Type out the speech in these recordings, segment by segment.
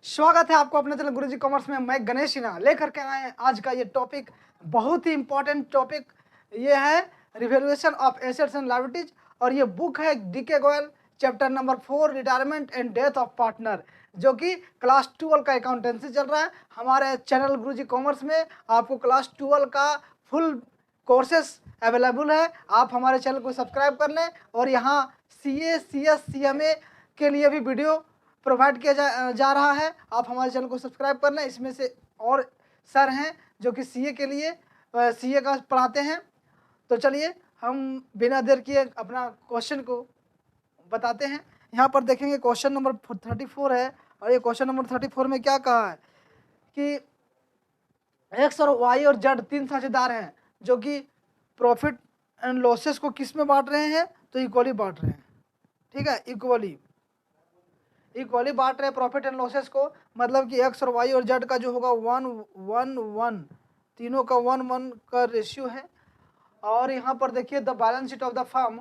स्वागत है आपको अपने चैनल गुरुजी कॉमर्स में। मैं गणेश सिन्हा लेकर के आए हैं आज का ये टॉपिक, बहुत ही इंपॉर्टेंट टॉपिक। ये है revaluation of assets and liabilities और ये बुक है DK Goyal, chapter number 4 retirement and death of partner, जो कि क्लास 12 का अकाउंटेंसी चल रहा है हमारे चैनल गुरुजी कॉमर्स में। आपको क्लास 12 का फुल कोर्सेस अवेलेबल है। आप हमारे चैनल को सब्सक्राइब कर लें और यहाँ CA CS CMA के लिए भी वीडियो प्रोवाइड किया जा रहा है। आप हमारे चैनल को सब्सक्राइब कर लें। इसमें से और सर हैं जो कि CA के लिए CA का पढ़ाते हैं। तो चलिए हम बिना देर किए अपना क्वेश्चन को बताते हैं। यहाँ पर देखेंगे क्वेश्चन नंबर 34 है और ये क्वेश्चन नंबर 34 में क्या कहा है कि एक्स और वाई और जेड तीन साझेदार हैं जो कि प्रॉफिट एंड लॉसेस को किस में बांट रहे हैं, तो इक्वली बांट रहे हैं। ठीक है, इक्वली बांट रहे हैं प्रॉफिट एंड लॉसेस को। मतलब कि एक्स और वाई और जेड का जो होगा 1-1-1, तीनों का 1-1 का रेशियो है। और यहाँ पर देखिए the balance sheet of the firm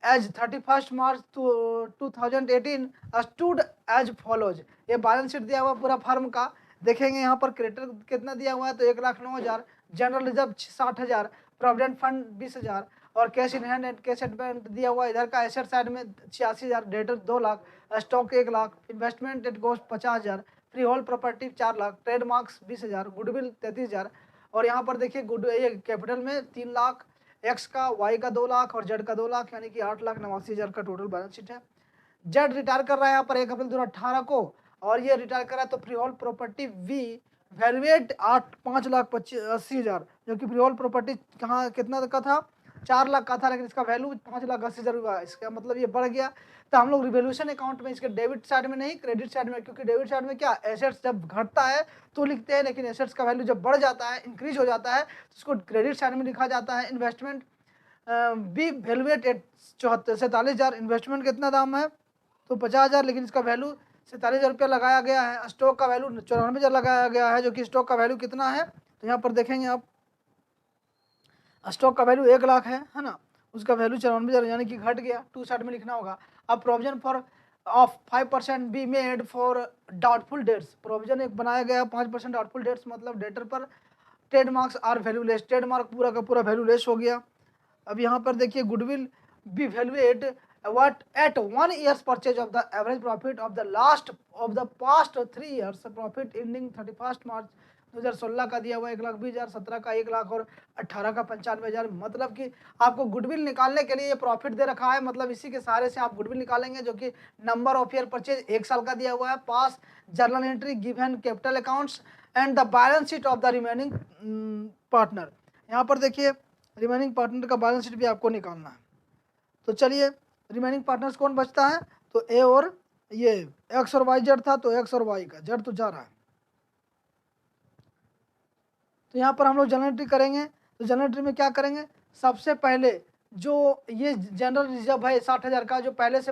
as 31 March 2018 stood as follows. ये बैलेंस शीट दिया हुआ पूरा फर्म का। देखेंगे यहाँ पर क्रेडिटर कितना दिया हुआ है, तो 1,09,000, जनरल रिजर्व 60,000, प्रोविडेंट फंड 20,000 और cash in hand and cash advance दिया हुआ है। इधर का एसेट साइड में 86,000, debtor 2 lakh, stock 1 lakh, investment at cost 50,000, free hold property 4 lakh, trademarks 20,000, goodwill 33,000। और यहाँ पर देखिए ये कैपिटल में 3 लाख, एक्स का, वाई का 2 लाख और जेड का 2 लाख, यानी कि 8,89,000 का टोटल बैलेंस शीट है। जेड रिटायर कर रहा है यहाँ पर 1 अप्रैल 2018 को और ये रिटायर कर रहा है, तो free hold property we valued 5,80,000, जो कि फ्री होल्ड प्रॉपर्टी कहाँ कितना का था, 4 लाख का था, लेकिन इसका वैल्यू 5,80,000 हुआ। इसका मतलब ये बढ़ गया। तो हम लोग रिवैल्यूएशन अकाउंट में इसके डेबिट साइड में नहीं, क्रेडिट साइड में, क्योंकि डेबिट साइड में क्या एसेट्स जब घटता है तो लिखते हैं, लेकिन एसेट्स का वैल्यू जब बढ़ जाता है, इंक्रीज हो जाता है, तो उसको क्रेडिट साइड में लिखा जाता है। Investment be valued at 47,000, investment कितना दाम है, तो 50,000, लेकिन इसका वैल्यू 47,000 रुपया लगाया गया है। स्टॉक का वैल्यू 94,000 लगाया गया है, जो कि स्टॉक का वैल्यू कितना है, तो यहाँ पर देखेंगे आप स्टॉक का वैल्यू 1 लाख है ना, उसका वैल्यू 94,000 यानी कि घट गया। 2 साइड में लिखना होगा। अब provision for of 5% be made for doubtful dates, provision एक बनाया गया 5% डाउटफुल डेट्स, मतलब डेटर पर ट्रेडमार्क्स आर वैल्यूलेस, ट्रेडमार्क पूरा का पूरा वैल्यूलेस हो गया। अब यहाँ पर देखिए goodwill be valued what at 1 year's purchase of the average profit of the past 3 years, profit ending 31 March 2016 का दिया हुआ 1,20,000, 17 का 1 लाख और 18 का 95,000। मतलब कि आपको गुडविल निकालने के लिए ये प्रॉफिट दे रखा है, मतलब इसी के सहारे से आप गुडविल निकालेंगे, जो कि नंबर ऑफ ईयर परचेज 1 साल का दिया हुआ है, पास journal entry given capital accounts and the balance sheet of the remaining partner. यहाँ पर देखिए रिमेनिंग पार्टनर का बैलेंस शीट भी आपको निकालना है। तो चलिए रिमेनिंग पार्टनर्स कौन बचता है, तो ए और ये एक्स और वाई, जेड था तो एक्स और वाई का, जेड तो जा रहा है। तो यहाँ पर हम लोग जनरल एंट्री करेंगे। तो जनरल एंट्री में क्या करेंगे, सबसे पहले जो ये जनरल रिजर्व है 60,000 का, जो पहले से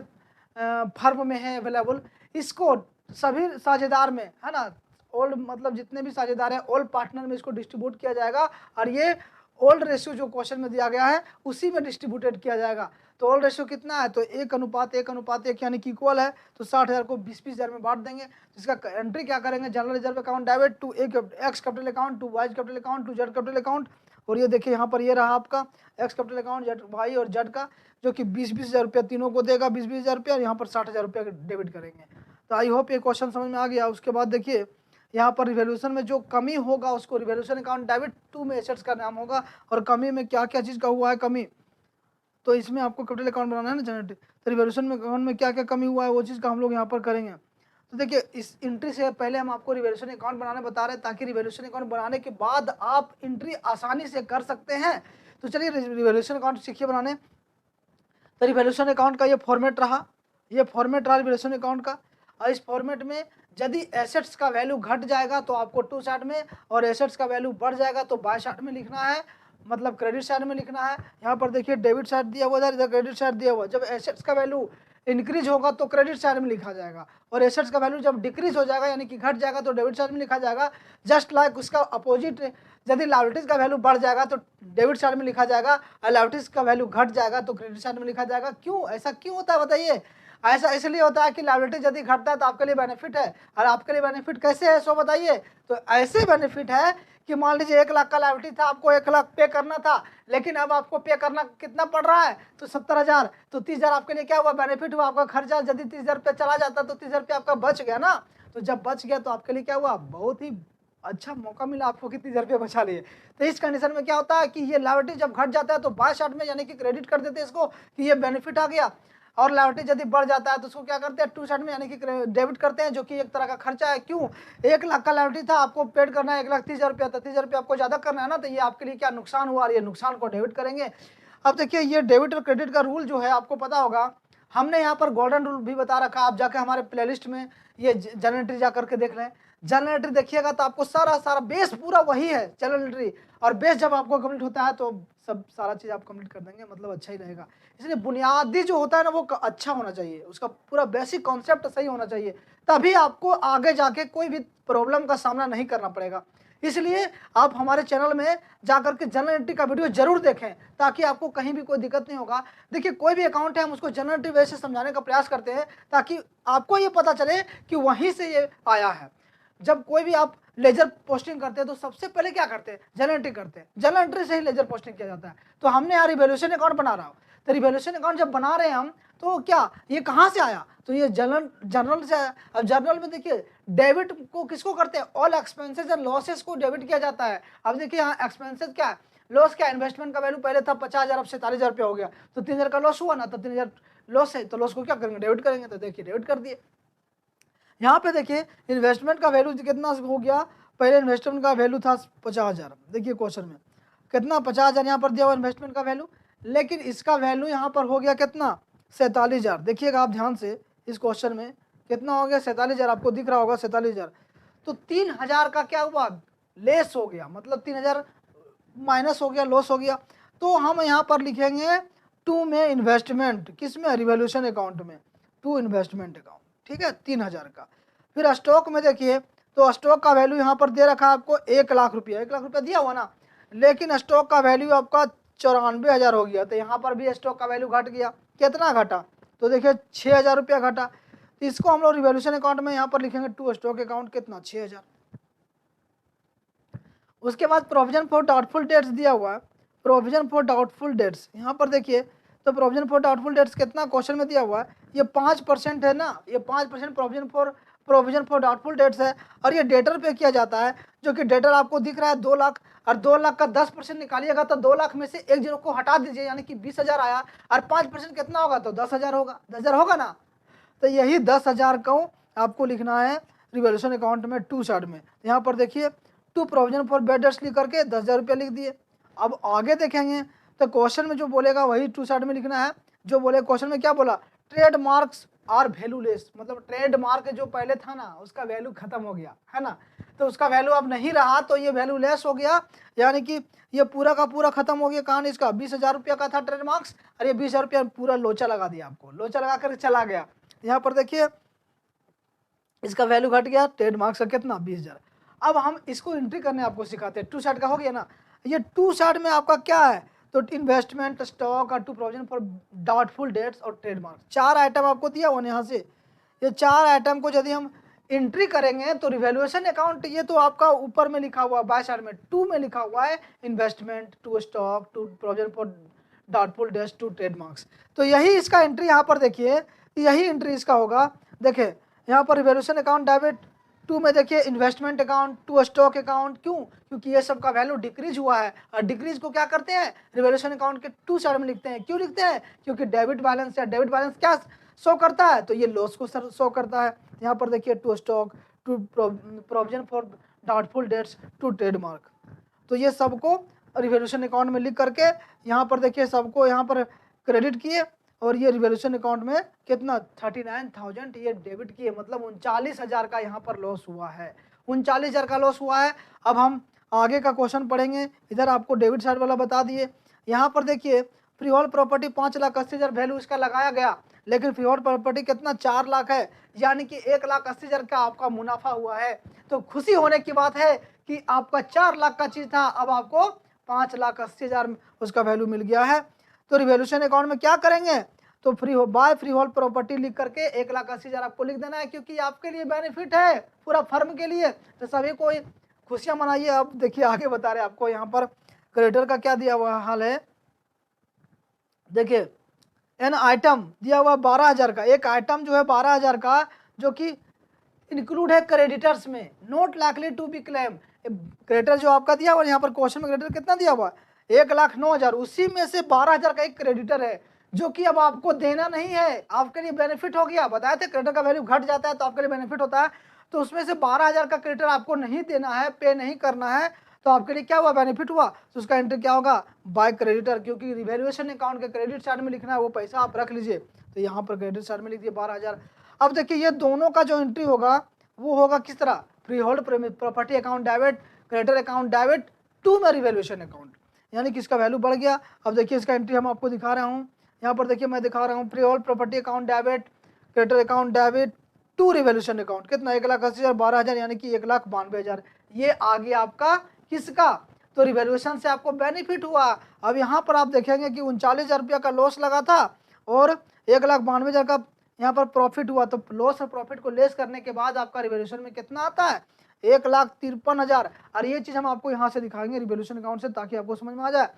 फर्म में है अवेलेबल, इसको सभी साझेदार में है ना, ओल्ड मतलब जितने भी साझेदार हैं ओल्ड पार्टनर में इसको डिस्ट्रीब्यूट किया जाएगा। और ये ओल्ड रेशियो जो क्वेश्चन में दिया गया है उसी में डिस्ट्रीब्यूटेड किया जाएगा। तो ओल्ड रेशियो कितना है, तो 1:1:1 यानी कि इक्वल है। तो 60,000 को 20,000 में बांट देंगे। जिसका एंट्री क्या करेंगे, general reserve account debit to X capital account, to Y capital account, to Z capital account. और ये देखिए यहाँ पर ये रहा आपका X capital account, Z Y और जेड का, जो कि 20,000 रुपया तीनों को देगा, 20,000 रुपया, और यहाँ पर 60,000 रुपया डेबिट करेंगे। तो आई होप ये क्वेश्चन समझ में आ गया। उसके बाद देखिए यहाँ पर रिवैल्यूएशन में जो कमी होगा उसको रिवैल्यूएशन अकाउंट डेबिट टू में एसेट्स का नाम होगा। और कमी में क्या क्या चीज़ का हुआ है कमी, तो इसमें आपको कैपिटल अकाउंट बनाना है ना जनरल। तो रिवैल्यूएशन में अकाउंट में क्या क्या कमी हुआ है वो चीज़ का हम लोग यहाँ पर करेंगे। तो देखिए इस एंट्री से पहले हम आपको रिवैल्यूएशन अकाउंट बनाने बता रहे हैं, ताकि रिवैल्यूएशन अकाउंट बनाने के बाद आप एंट्री आसानी से कर सकते हैं। तो चलिए रिवैल्यूएशन अकाउंट सीखिए बनाने। तो रिवैल्यूएशन अकाउंट का ये फॉर्मेट रहा, रिवैल्यूएशन अकाउंट का। और इस फॉर्मेट में यदि एसेट्स का वैल्यू घट जाएगा तो आपको टू साइड में, और एसेट्स का वैल्यू बढ़ जाएगा तो बाय साइड में लिखना है, मतलब क्रेडिट साइड में लिखना है। यहाँ पर देखिए डेबिट साइड दिया हुआ, इधर क्रेडिट साइड दिया हुआ। जब एसेट्स का वैल्यू इंक्रीज होगा तो क्रेडिट साइड में लिखा जाएगा, और एसेट्स का वैल्यू जब डिक्रीज हो जाएगा यानी कि घट जाएगा तो डेबिट साइड में लिखा जाएगा। जस्ट लाइक उसका अपोजिट, यदि लायबिलिटीज का वैल्यू बढ़ जाएगा तो डेबिट साइड में लिखा जाएगा, और लायबिलिटीज का वैल्यू घट जाएगा तो क्रेडिट साइड में लिखा जाएगा। क्यों ऐसा क्यों होता है बताइए। ऐसा इसलिए होता है कि लायबिलिटी यदि घटता है तो आपके लिए बेनिफिट है। और आपके लिए बेनिफिट कैसे है सो बताइए। तो ऐसे बेनिफिट है कि मान लीजिए 1 लाख का लायबिलिटी था, आपको 1 लाख पे करना था, लेकिन अब आपको पे करना कितना पड़ रहा है, तो 70,000। तो 30,000 आपके लिए क्या हुआ, बेनिफिट हुआ। आपका खर्चा यदि 30,000 रुपया चला जाता तो 30,000 रुपया आपका बच गया ना। तो जब बच गया तो आपके लिए क्या हुआ, बहुत ही अच्छा मौका मिला आपको कि 30,000 रुपया बचा लिए। तो इस कंडीशन में क्या होता है कि ये लायबिलिटी जब घट जाता है तो बाय शॉर्ट में यानी कि क्रेडिट कर देते हैं इसको कि ये बेनिफिट आ गया। और लायबिलिटी यदि बढ़ जाता है तो उसको क्या करते हैं, टू साइड में यानी कि डेबिट करते हैं, जो कि एक तरह का खर्चा है। क्यों, 1 लाख का लायबिलिटी था, आपको पेड करना है 1,30,000 रुपया, तो 30,000 रुपया आपको ज्यादा करना है ना, तो ये आपके लिए क्या नुकसान हुआ, और ये नुकसान को डेबिट करेंगे। अब देखिए ये डेबिट और क्रेडिट का रूल जो है आपको पता होगा, हमने यहाँ पर गोल्डन रूल भी बता रखा है। आप जाके हमारे प्लेलिस्ट में ये जर्नल एंट्री जा करके देख लें। जर्नल एंट्री देखिएगा तो आपको सारा बेस पूरा वही है जर्नल एंट्री। और बेस जब आपको कंप्लीट होता है तो सब सारा चीज़ आप कंप्लीट कर देंगे, मतलब अच्छा ही रहेगा। इसलिए बुनियादी जो होता है ना वो अच्छा होना चाहिए, उसका पूरा बेसिक कॉन्सेप्ट सही होना चाहिए, तभी आपको आगे जाके कोई भी प्रॉब्लम का सामना नहीं करना पड़ेगा। इसलिए आप हमारे चैनल में जाकर के जर्नल एंट्री का वीडियो जरूर देखें, ताकि आपको कहीं भी कोई दिक्कत नहीं होगा। देखिए कोई भी अकाउंट है हम उसको जर्नल एंट्री वे से समझाने का प्रयास करते हैं, ताकि आपको ये पता चले कि वहीं से ये आया है। जब कोई भी आप लेजर पोस्टिंग करते हैं तो सबसे पहले क्या करते हैं, जर्नल एंट्री करते हैं। जर्नल एंट्री से ही लेजर पोस्टिंग किया जाता है। तो हमने यार रिवैल्यूएशन अकाउंट बना रहा हूँ, तो रिवैल्यूएशन अकाउंट जब बना रहे हैं हम, तो क्या ये कहाँ से आया, तो ये जर्नल से आया। अब जर्नल में देखिए डेबिट को किसको करते हैं, ऑल एक्सपेंसेस एंड लॉसेस को डेबिट किया जाता है। अब देखिए यहाँ एक्सपेंसेस क्या है, लॉस क्या, इन्वेस्टमेंट का वैल्यू पहले था 50,000, अब 47,000 रुपया हो गया, तो 3,000 का लॉस हुआ ना, तो 3,000 लॉस है, तो लॉस को क्या करेंगे, डेबिट करेंगे। तो देखिए डेबिट कर दिए। यहाँ पे देखिए इन्वेस्टमेंट का वैल्यू कितना हो गया, पहले इन्वेस्टमेंट का वैल्यू था 50,000। देखिए क्वेश्चन में कितना 50,000 यहाँ पर दिया हुआ इन्वेस्टमेंट का वैल्यू, लेकिन इसका वैल्यू यहाँ पर हो गया कितना 47,000। देखिएगा आप ध्यान से इस क्वेश्चन में कितना हो गया 47,000, आपको दिख रहा होगा 47,000। तो 3,000 का क्या हुआ, लेस हो गया, मतलब 3,000 माइनस हो गया, लॉस हो गया। तो हम यहाँ पर लिखेंगे टू में इन्वेस्टमेंट, किस में, रिवॉल्यूशन अकाउंट में, टू इन्वेस्टमेंट अकाउंट, ठीक है, 3,000 का। फिर स्टॉक में देखिए, तो स्टॉक का वैल्यू यहाँ पर दे रखा है आपको 1 लाख रुपया, 1 लाख रुपया दिया हुआ ना, लेकिन स्टॉक का वैल्यू आपका 94,000 हो गया। तो यहाँ पर भी स्टॉक का वैल्यू घट गया, कितना घटा, तो देखिए 6,000 रुपया घटा। तो इसको हम लोग रिवॉल्यूशन अकाउंट में यहाँ पर लिखेंगे टू स्टॉक अकाउंट, कितना 6,000। उसके बाद प्रोविजन फॉर डाउटफुल डेट्स दिया हुआ है, प्रोविजन फॉर डाउटफुल डेट्स यहाँ पर देखिए, तो प्रोविजन फॉर डाउटफुल डेट्स कितना क्वेश्चन में दिया हुआ है, ये 5% है ना, ये 5% प्रोविजन फॉर डाउटफुल डेट्स है। और ये डेटर पे किया जाता है, जो कि डेटर आपको दिख रहा है 2 लाख, और 2 लाख का 10% निकालिएगा तो 2 लाख में से एक जीरो को हटा दीजिए, यानी कि 20,000 आया, और 5% कितना होगा, तो 10,000 होगा, 10,000 होगा ना। तो यही 10,000 को आपको लिखना है रिवॉल्यूशन अकाउंट में टू साइड में। यहाँ पर देखिए to provision for bad debts लिख करके 10,000 रुपया लिख दिए। अब आगे देखेंगे तो क्वेश्चन में जो बोलेगा वही टू साइड में लिखना है। जो बोले क्वेश्चन में क्या बोला, ट्रेड मार्क्स आर वैल्यूलेस, मतलब ट्रेड मार्क जो पहले था ना उसका वैल्यू खत्म हो गया है ना, तो उसका वैल्यू अब नहीं रहा, तो ये वैल्यू लेस हो गया, यानी कि ये पूरा का पूरा खत्म हो गया। कहानी इसका 20,000 रुपया का था ट्रेड मार्क्स, और ये 20,000 रुपया पूरा लोचा लगा दिया, आपको लोचा लगा कर चला गया। यहाँ पर देखिए इसका वैल्यू घट गया, ट्रेड मार्क्स का कितना 20,000। अब हम इसको एंट्री करने आपको सिखाते हैं, टू साइड का हो गया ना। ये टू साइड में आपका क्या है, तो इन्वेस्टमेंट, स्टॉक और to provision for doubtful debts और ट्रेडमार्क, 4 आइटम आपको दिया हुआ यहाँ से। ये 4 आइटम को यदि हम एंट्री करेंगे तो रिवैल्यूएशन अकाउंट, ये तो आपका ऊपर में लिखा हुआ बाय साइड में 2 में लिखा हुआ है investment, to stock, to provision for doubtful debts, to trademarks. तो यही इसका एंट्री यहाँ पर देखिए, यही एंट्री इसका होगा। देखिए यहाँ पर रिवैल्यूएशन अकाउंट डेबिट, 2 में देखिए इन्वेस्टमेंट अकाउंट, 2 स्टॉक अकाउंट। क्यों, क्योंकि ये सब का वैल्यू डिक्रीज हुआ है, और डिक्रीज को क्या करते हैं, रिवैल्यूएशन अकाउंट के 2 साइड में लिखते हैं। क्यों लिखते हैं, क्योंकि डेबिट बैलेंस या डेबिट बैलेंस क्या शो करता है, तो ये लॉस को शो करता है। यहाँ पर देखिए 2 stock, 2 provision for doubtful dates, 2 trademark. तो ये सबको रिवैल्यूएशन अकाउंट में लिख करके यहाँ पर देखिए सबको यहाँ पर क्रेडिट किए, और ये रिवैल्यूएशन अकाउंट में कितना 39,000 ये डेबिट किए, मतलब 39,000 का यहाँ पर लॉस हुआ है, 39,000 का लॉस हुआ है। अब हम आगे का क्वेश्चन पढ़ेंगे, इधर आपको डेबिट साइड वाला बता दिए। यहाँ पर देखिए फ्री होल्ड प्रॉपर्टी 5,80,000 वैल्यू इसका लगाया गया, लेकिन फ्री होल्ड प्रॉपर्टी कितना 4 लाख है, यानी कि 1,80,000 का आपका मुनाफा हुआ है। तो खुशी होने की बात है कि आपका 4 लाख का चीज़ था, अब आपको 5,80,000 उसका वैल्यू मिल गया है। तो रिवैल्यूएशन अकाउंट में क्या करेंगे, तो फ्री हो बाय फ्री होल्ड प्रॉपर्टी लिख करके 1,80,000 आपको लिख देना है, क्योंकि आपके लिए बेनिफिट है पूरा फर्म के लिए। तो सभी को खुशियां मनाइए। अब देखिए आगे बता रहे हैं आपको, यहाँ पर क्रेडिटर का क्या दिया हुआ हाल है। देखिए एन आइटम दिया हुआ 12,000 का, एक आइटम जो है 12,000 का, जो कि इंक्लूड है क्रेडिटर्स में, not likely to be claim. Creditor जो आपका दिया हुआ, यहाँ पर क्वेश्चन में क्रेडिटर कितना दिया हुआ, 1,09,000, उसी में से 12,000 का एक क्रेडिटर है जो कि अब आपको देना नहीं है, आपके लिए बेनिफिट हो गया। बताए थे क्रेडिटर का वैल्यू घट जाता है तो आपके लिए बेनिफिट होता है, तो उसमें से 12,000 का क्रेडिटर आपको नहीं देना है, पे नहीं करना है, तो आपके लिए क्या हुआ, बेनिफिट हुआ। तो उसका एंट्री क्या होगा, बाय क्रेडिटर, क्योंकि रिवैल्यूएशन अकाउंट के क्रेडिट साइड में लिखना है, वो पैसा आप रख लीजिए। तो यहाँ पर क्रेडिट साइड में लिख दिए 12,000। अब देखिए ये दोनों का जो एंट्री होगा वो होगा किस तरह, free hold property account debit, creditor account debit to में रिवैल्यूएशन अकाउंट, यानी कि इसका वैल्यू बढ़ गया। अब देखिए इसका एंट्री हम आपको दिखा रहा हूँ, यहाँ पर देखिए मैं दिखा रहा हूँ, free hold property account debit, creditor account debit to revaluation account, कितना 1,80,000, 12,000, यानी कि 1,92,000। ये आ गया आपका किसका, तो रिवैल्यूएशन से आपको बेनिफिट हुआ। अब यहाँ पर आप देखेंगे कि 39,000 रुपया का लॉस लगा था और 1,92,000 का यहाँ पर प्रॉफिट हुआ, तो लॉस और प्रॉफिट को लेस करने के बाद आपका रिवैल्यूएशन में कितना आता है, 1,53,000। और ये चीज़ हम आपको यहाँ से दिखाएंगे रिवैल्यूएशन अकाउंट से, ताकि आपको समझ में आ जाए।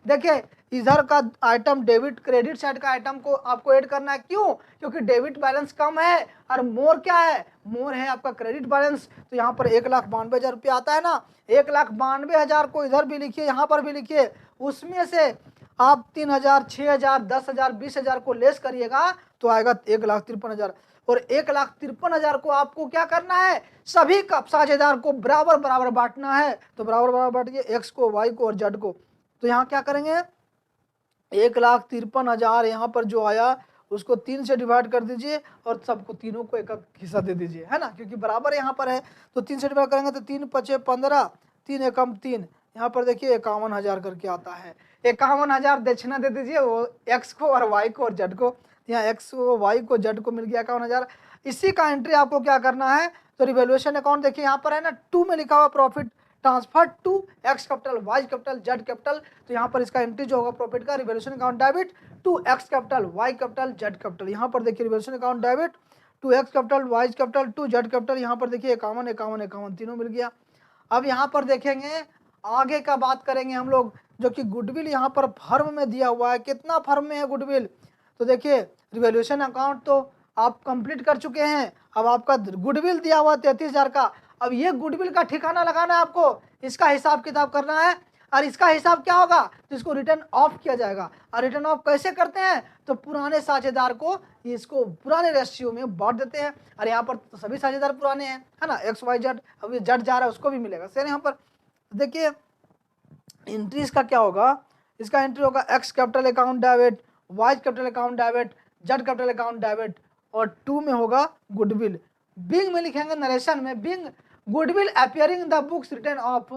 देखिए इधर का आइटम डेबिट, क्रेडिट साइड का आइटम को आपको ऐड करना है, क्यों, क्योंकि डेबिट बैलेंस कम है और मोर क्या है, मोर है आपका क्रेडिट बैलेंस। तो यहाँ पर 1,92,000 रुपया आता है ना, 1,92,000 को इधर भी लिखिए, यहाँ पर भी लिखिए, उसमें से आप 3,000, 6,000, 10,000, 20,000 को लेस करिएगा तो आएगा 1,53,000। और 1,53,000 को आपको क्या करना है, सभी का साझेदार को बराबर बराबर बांटना है। तो बराबर बराबर बांटिए, एक्स को, वाई को और जेड को। तो यहाँ क्या करेंगे, 1,53,000 यहाँ पर जो आया उसको 3 से डिवाइड कर दीजिए और सबको, तीनों को एक हिस्सा दे दीजिए, है ना, क्योंकि बराबर यहाँ पर है। तो 3 से डिवाइड करेंगे तो 3 पचे 15, 3 एकम 3, यहाँ पर देखिए 51,000 करके आता है। 51,000 दक्षिणा दे दीजिए, वो एक्स को और वाई को और जेड को, यहाँ एक्स को, वाई को, जेड को मिल गया 51,000। इसी का एंट्री आपको क्या करना है, तो रिवैल्यूएशन अकाउंट देखिए यहाँ पर है ना, 2 में लिखा हुआ profit transfer to X capital, Y capital, Z capital. तो यहाँ पर इसका एंट्री जो होगा प्रॉफिट का, revaluation account debit to X capital, Y capital, Z capital. यहाँ पर देखिए revaluation account debit to X capital, Y capital, to Z capital. यहाँ पर देखिए 51, 51, 51 तीनों मिल गया। अब यहाँ पर देखेंगे आगे का बात करेंगे हम लोग, जो कि गुडविल यहाँ पर फर्म में दिया हुआ है, कितना फर्म में है गुडविल। तो देखिए रिवैल्यूएशन अकाउंट तो आप कंप्लीट कर चुके हैं, अब आपका गुडविल दिया हुआ 33,000 का। अब ये गुडविल का ठिकाना लगाना है आपको, इसका हिसाब किताब करना है, और इसका हिसाब क्या होगा, तो इसको रिटर्न ऑफ किया जाएगा। और रिटर्न ऑफ कैसे करते हैं, तो पुराने साझेदार को इसको पुराने रेशियो में बांट देते हैं। और यहाँ पर तो सभी साझेदार पुराने हैं, है ना, एक्स वाई जेड, अब ये जेड जा रहा है उसको भी मिलेगा सर। यहाँ पर देखिए एंट्री इसका क्या होगा, इसका एंट्री होगा X capital account debit, Y capital account debit, Z capital account debit, और 2 में होगा गुडविल। बिंग में लिखेंगे नरेशन में, being goodwill appearing the books return of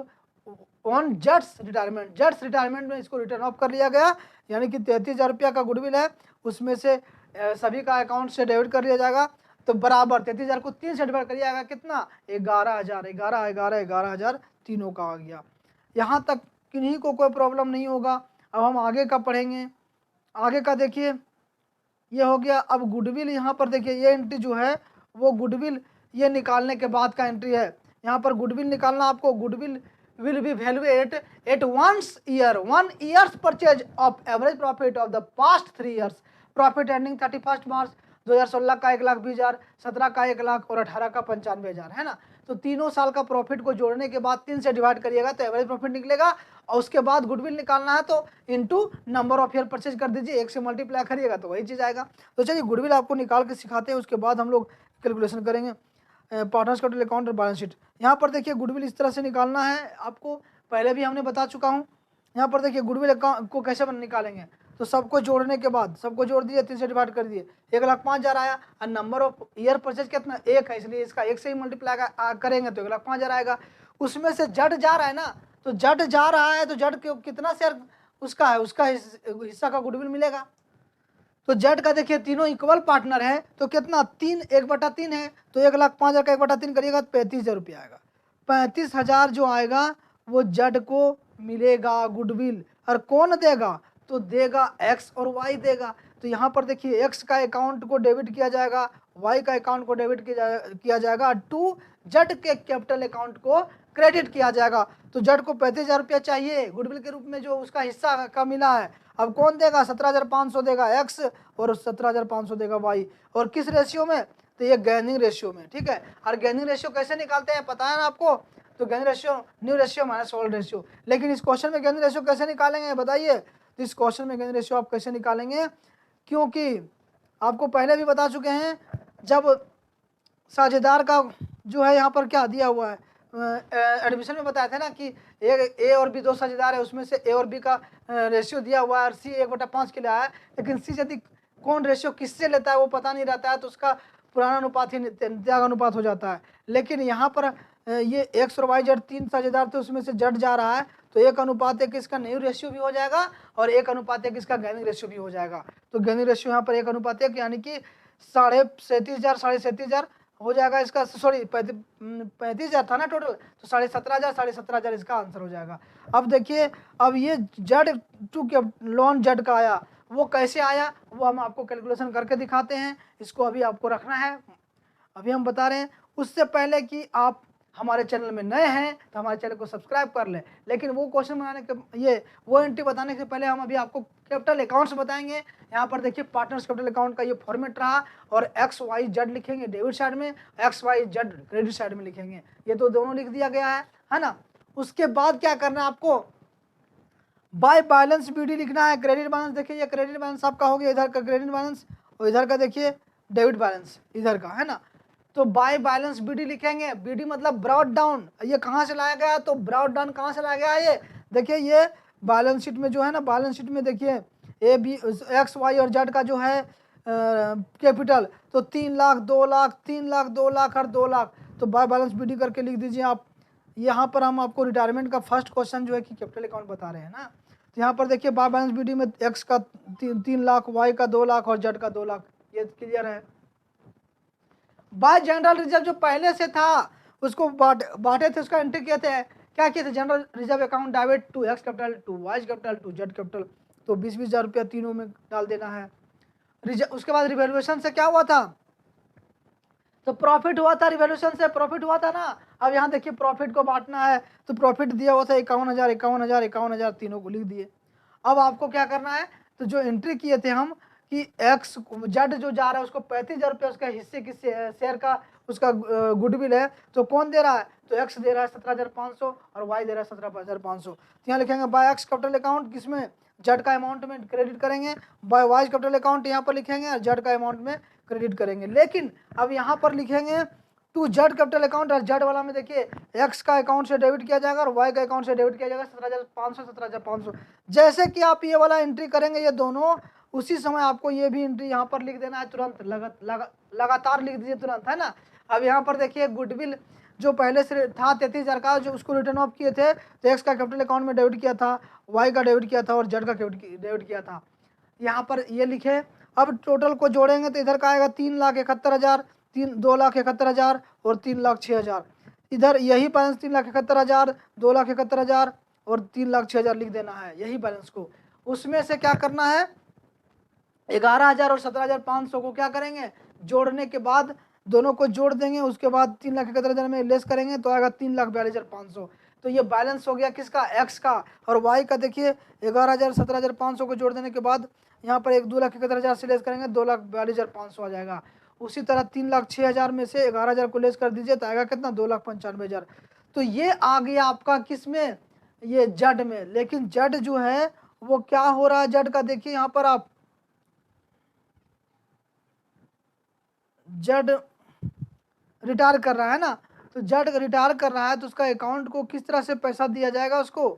on जेड्स रिटायरमेंट, जेड्स रिटायरमेंट में इसको रिटर्न ऑफ कर लिया गया, यानी कि 33,000 रुपया का गुडविल है, उसमें से सभी का अकाउंट से डेबिट कर लिया जाएगा। तो बराबर 33,000 को 3 से डिवाइड कर लिया जाएगा, कितना 11,000, 11, 11, 11,000 तीनों का आ गया। यहाँ तक किन्हीं को कोई प्रॉब्लम नहीं होगा। अब हम आगे का पढ़ेंगे, आगे का देखिए ये हो गया। अब गुडविल यहाँ पर देखिए ये एंट्री जो है वो गुडविल ये निकालने के बाद का एंट्री है। यहाँ पर गुडविल निकालना आपको, goodwill will be valued at 1 years purchase of average profit of the past 3 years, profit ending 31 March 2016 का 1,20,000, 17 का 1,00,000 और 18 का 95,000, है ना। तो तीनों साल का प्रॉफिट को जोड़ने के बाद 3 से डिवाइड करिएगा तो एवरेज प्रॉफिट निकलेगा, और उसके बाद गुडविल निकालना है तो into number of year purchase कर दीजिए, 1 से मल्टीप्लाई करिएगा तो वही चीज़ आएगा। तो चलिए गुडविल आपको निकाल के सिखाते हैं, उसके बाद हम लोग कैलकुलेशन करेंगे पार्टनर्स कैपिटल अकाउंट और बैलेंस शीट। यहाँ पर देखिए गुडविल इस तरह से निकालना है, आपको पहले भी हमने बता चुका हूँ। यहाँ पर देखिए गुडविल अकाउंट को कैसे निकालेंगे, तो सबको जोड़ने के बाद सबको जोड़ दिए, 3 से डिवाइड कर दिए, 1,05,000 आया, और नंबर ऑफ ईयर परचेज कितना 1 है, इसलिए इसका 1 से ही मल्टीप्लाई करेंगे तो 1,05,000 आएगा। उसमें से जड जा रहा है ना, तो जड जा रहा है तो जड कितना शेयर उसका है, उसका हिस्सा का गुडविल मिलेगा। तो जेड का देखिए तीनों इक्वल पार्टनर है, तो कितना 3, 1/3 है, तो 1,05,000 का 1/3 करिएगा तो 35,000 रुपया आएगा। 35,000 जो आएगा वो जेड को मिलेगा गुडविल, और कौन देगा, तो देगा एक्स और वाई देगा। तो यहाँ पर देखिए एक्स का अकाउंट को डेबिट किया जाएगा, वाई का अकाउंट को डेबिट किया जाएगा, टू जेड के कैपिटल अकाउंट को क्रेडिट किया जाएगा। तो जेड को 35,000 रुपया चाहिए गुडविल के रूप में जो उसका हिस्सा का मिला है। अब कौन देगा? 17,500 देगा एक्स और 17,500 देगा वाई। और किस रेशियो में? तो ये गेनिंग रेशियो में। ठीक है, और गेनिंग रेशियो कैसे निकालते हैं पता है ना आपको? तो gaining ratio new ratio minus old ratio. लेकिन इस क्वेश्चन में गेनिंग रेशियो कैसे निकालेंगे बताइए? तो इस क्वेश्चन में गेनिंग रेशियो आप कैसे निकालेंगे? क्योंकि आपको पहले भी बता चुके हैं, जब साझेदार का जो है यहाँ पर क्या दिया हुआ है, एडमिशन में बताया था ना कि ए और बी दो साझेदार है, उसमें से ए और बी का रेशियो दिया हुआ है और सी 1/5 के लिए आया है। लेकिन सी यदि कौन रेशियो किससे लेता है वो पता नहीं रहता है, तो उसका पुराना अनुपात ही त्याग अनुपात हो जाता है। लेकिन यहाँ पर ये एक्स और वाई जेड 3 साझेदार थे, उसमें से जेड जा रहा है, तो 1:1 इसका न्यू रेशियो भी हो जाएगा और 1:1 इसका गेनिंग रेशियो भी हो जाएगा। तो गेनिंग रेशियो यहाँ पर 1:1 यानी कि 37,500 हो जाएगा इसका। सॉरी 35,000 था ना टोटल, तो 17,500 इसका आंसर हो जाएगा। अब देखिए, अब ये जेड टू के लोन जेड का आया, वो कैसे आया वो हम आपको कैलकुलेशन करके दिखाते हैं। इसको अभी आपको रखना है, अभी हम बता रहे हैं। उससे पहले कि आप हमारे चैनल में नए हैं तो हमारे चैनल को सब्सक्राइब कर लें। लेकिन वो क्वेश्चन बनाने के वो एंट्री बताने से पहले हम अभी आपको कैपिटल अकाउंट्स बताएंगे। यहाँ पर देखिए पार्टनर्स कैपिटल अकाउंट का ये फॉर्मेट रहा, और एक्स वाई जेड लिखेंगे डेबिट साइड में, X Y Z credit side में लिखेंगे। ये तो दोनों लिख दिया गया है ना। उसके बाद क्या करना है आपको? बाय बैलेंस बीडी लिखना है। क्रेडिट बैलेंस देखिए, ये क्रेडिट बैलेंस आपका हो गया, इधर का क्रेडिट बैलेंस और इधर का देखिए डेबिट बैलेंस इधर का, है ना। तो बाय बैलेंस बीडी लिखेंगे। बीडी मतलब ब्रॉट डाउन। ये कहाँ से लाया गया? तो ब्रॉट डाउन कहाँ से लाया गया? ये देखिए, ये बैलेंस शीट में जो है ना, बैलेंस शीट में देखिए ए बी एक्स वाई और जेड का जो है कैपिटल, तो 3 लाख 2 लाख 3 लाख 2 लाख और 2 लाख। तो बाय बैलेंस बीडी करके लिख दीजिए आप। यहाँ पर हम आपको रिटायरमेंट का फर्स्ट क्वेश्चन जो है कि कैपिटल अकाउंट बता रहे हैं ना। तो यहाँ पर देखिए बाय बैलेंस बीडी में एक्स का 3 लाख, वाई का 2 लाख और जेड का 2 लाख। ये क्लियर है। बाय जनरल रिजर्व जो पहले से था उसको बांटे थे, उसका एंट्री किए थे। क्या किए थे? General reserve account divert to X capital, to Y capital, to Z capital. तो 20-20 हज़ार रुपया तीनों में डाल देना है। उसके बाद रिवैल्यूएशन से क्या हुआ था? तो प्रॉफिट हुआ था, रिवैल्यूएशन से प्रॉफिट हुआ था ना। अब यहाँ देखिए प्रॉफिट को बांटना है, तो प्रॉफिट दिया हुआ था 51,000 51,000 51,000, तीनों को लिख दिए। अब आपको क्या करना है? तो जो एंट्री किए थे हम कि एक्स जेड जो जा रहा है उसको 35,000 रुपये उसका हिस्से की शेयर का उसका गुडविल है, तो कौन दे रहा है? तो एक्स दे रहा है 17,500 और वाई दे रहा है 17,500। तो यहाँ लिखेंगे बाय एक्स कैपिटल अकाउंट, किसमें? जेड का अमाउंट में क्रेडिट करेंगे। बाय वाई कैपिटल अकाउंट यहाँ पर लिखेंगे और जेड का अमाउंट में क्रेडिट करेंगे। लेकिन अब यहाँ पर लिखेंगे टू जेड कैपिटल अकाउंट, और जेड वाला में देखिए एक्स का अकाउंट से डेबिट किया जाएगा और वाई का अकाउंट से डेबिट किया जाएगा 17,500 17,500। जैसे कि आप ये वाला एंट्री करेंगे ये दोनों, उसी समय आपको ये भी एंट्री यहाँ पर लिख देना है तुरंत, लगातार लिख दीजिए तुरंत, है ना। अब यहाँ पर देखिए गुडविल जो पहले से था 33,000 का, जो उसको रिटर्न ऑफ किए थे, तो एक्स का कैपिटल अकाउंट में डेबिट किया था, वाई का डेबिट किया था और जेड का डेबिट किया था। यहाँ पर ये लिखे। अब टोटल को जोड़ेंगे तो इधर का आएगा 3,71,000, 2,71,000 और 3,06,000। इधर यही बैलेंस 3,71,000, 2,71,000 और 3,06,000 लिख देना है, यही बैलेंस को। उसमें से क्या करना है? 11,000 और 17,500 को क्या करेंगे? जोड़ने के बाद दोनों को जोड़ देंगे, उसके बाद 3,71,000 में लेस करेंगे तो आएगा 3,42,500। तो ये बैलेंस हो गया किसका? एक्स का। और वाई का देखिए 11,000 17,500 को जोड़ देने के बाद यहाँ पर 2,71,000 से लेस करेंगे 2,42,500 आ जाएगा। उसी तरह 3,06,000 में से 11,000 को लेस कर दीजिए तो आएगा कितना? 2,95,000। तो ये आ गया आपका किस में? ये जेड में। लेकिन जेड जो है वो क्या हो रहा है? जेड का देखिए यहाँ पर आप, जेड रिटायर कर रहा है ना, तो जेड रिटायर कर रहा है तो उसका अकाउंट को किस तरह से पैसा दिया जाएगा उसको?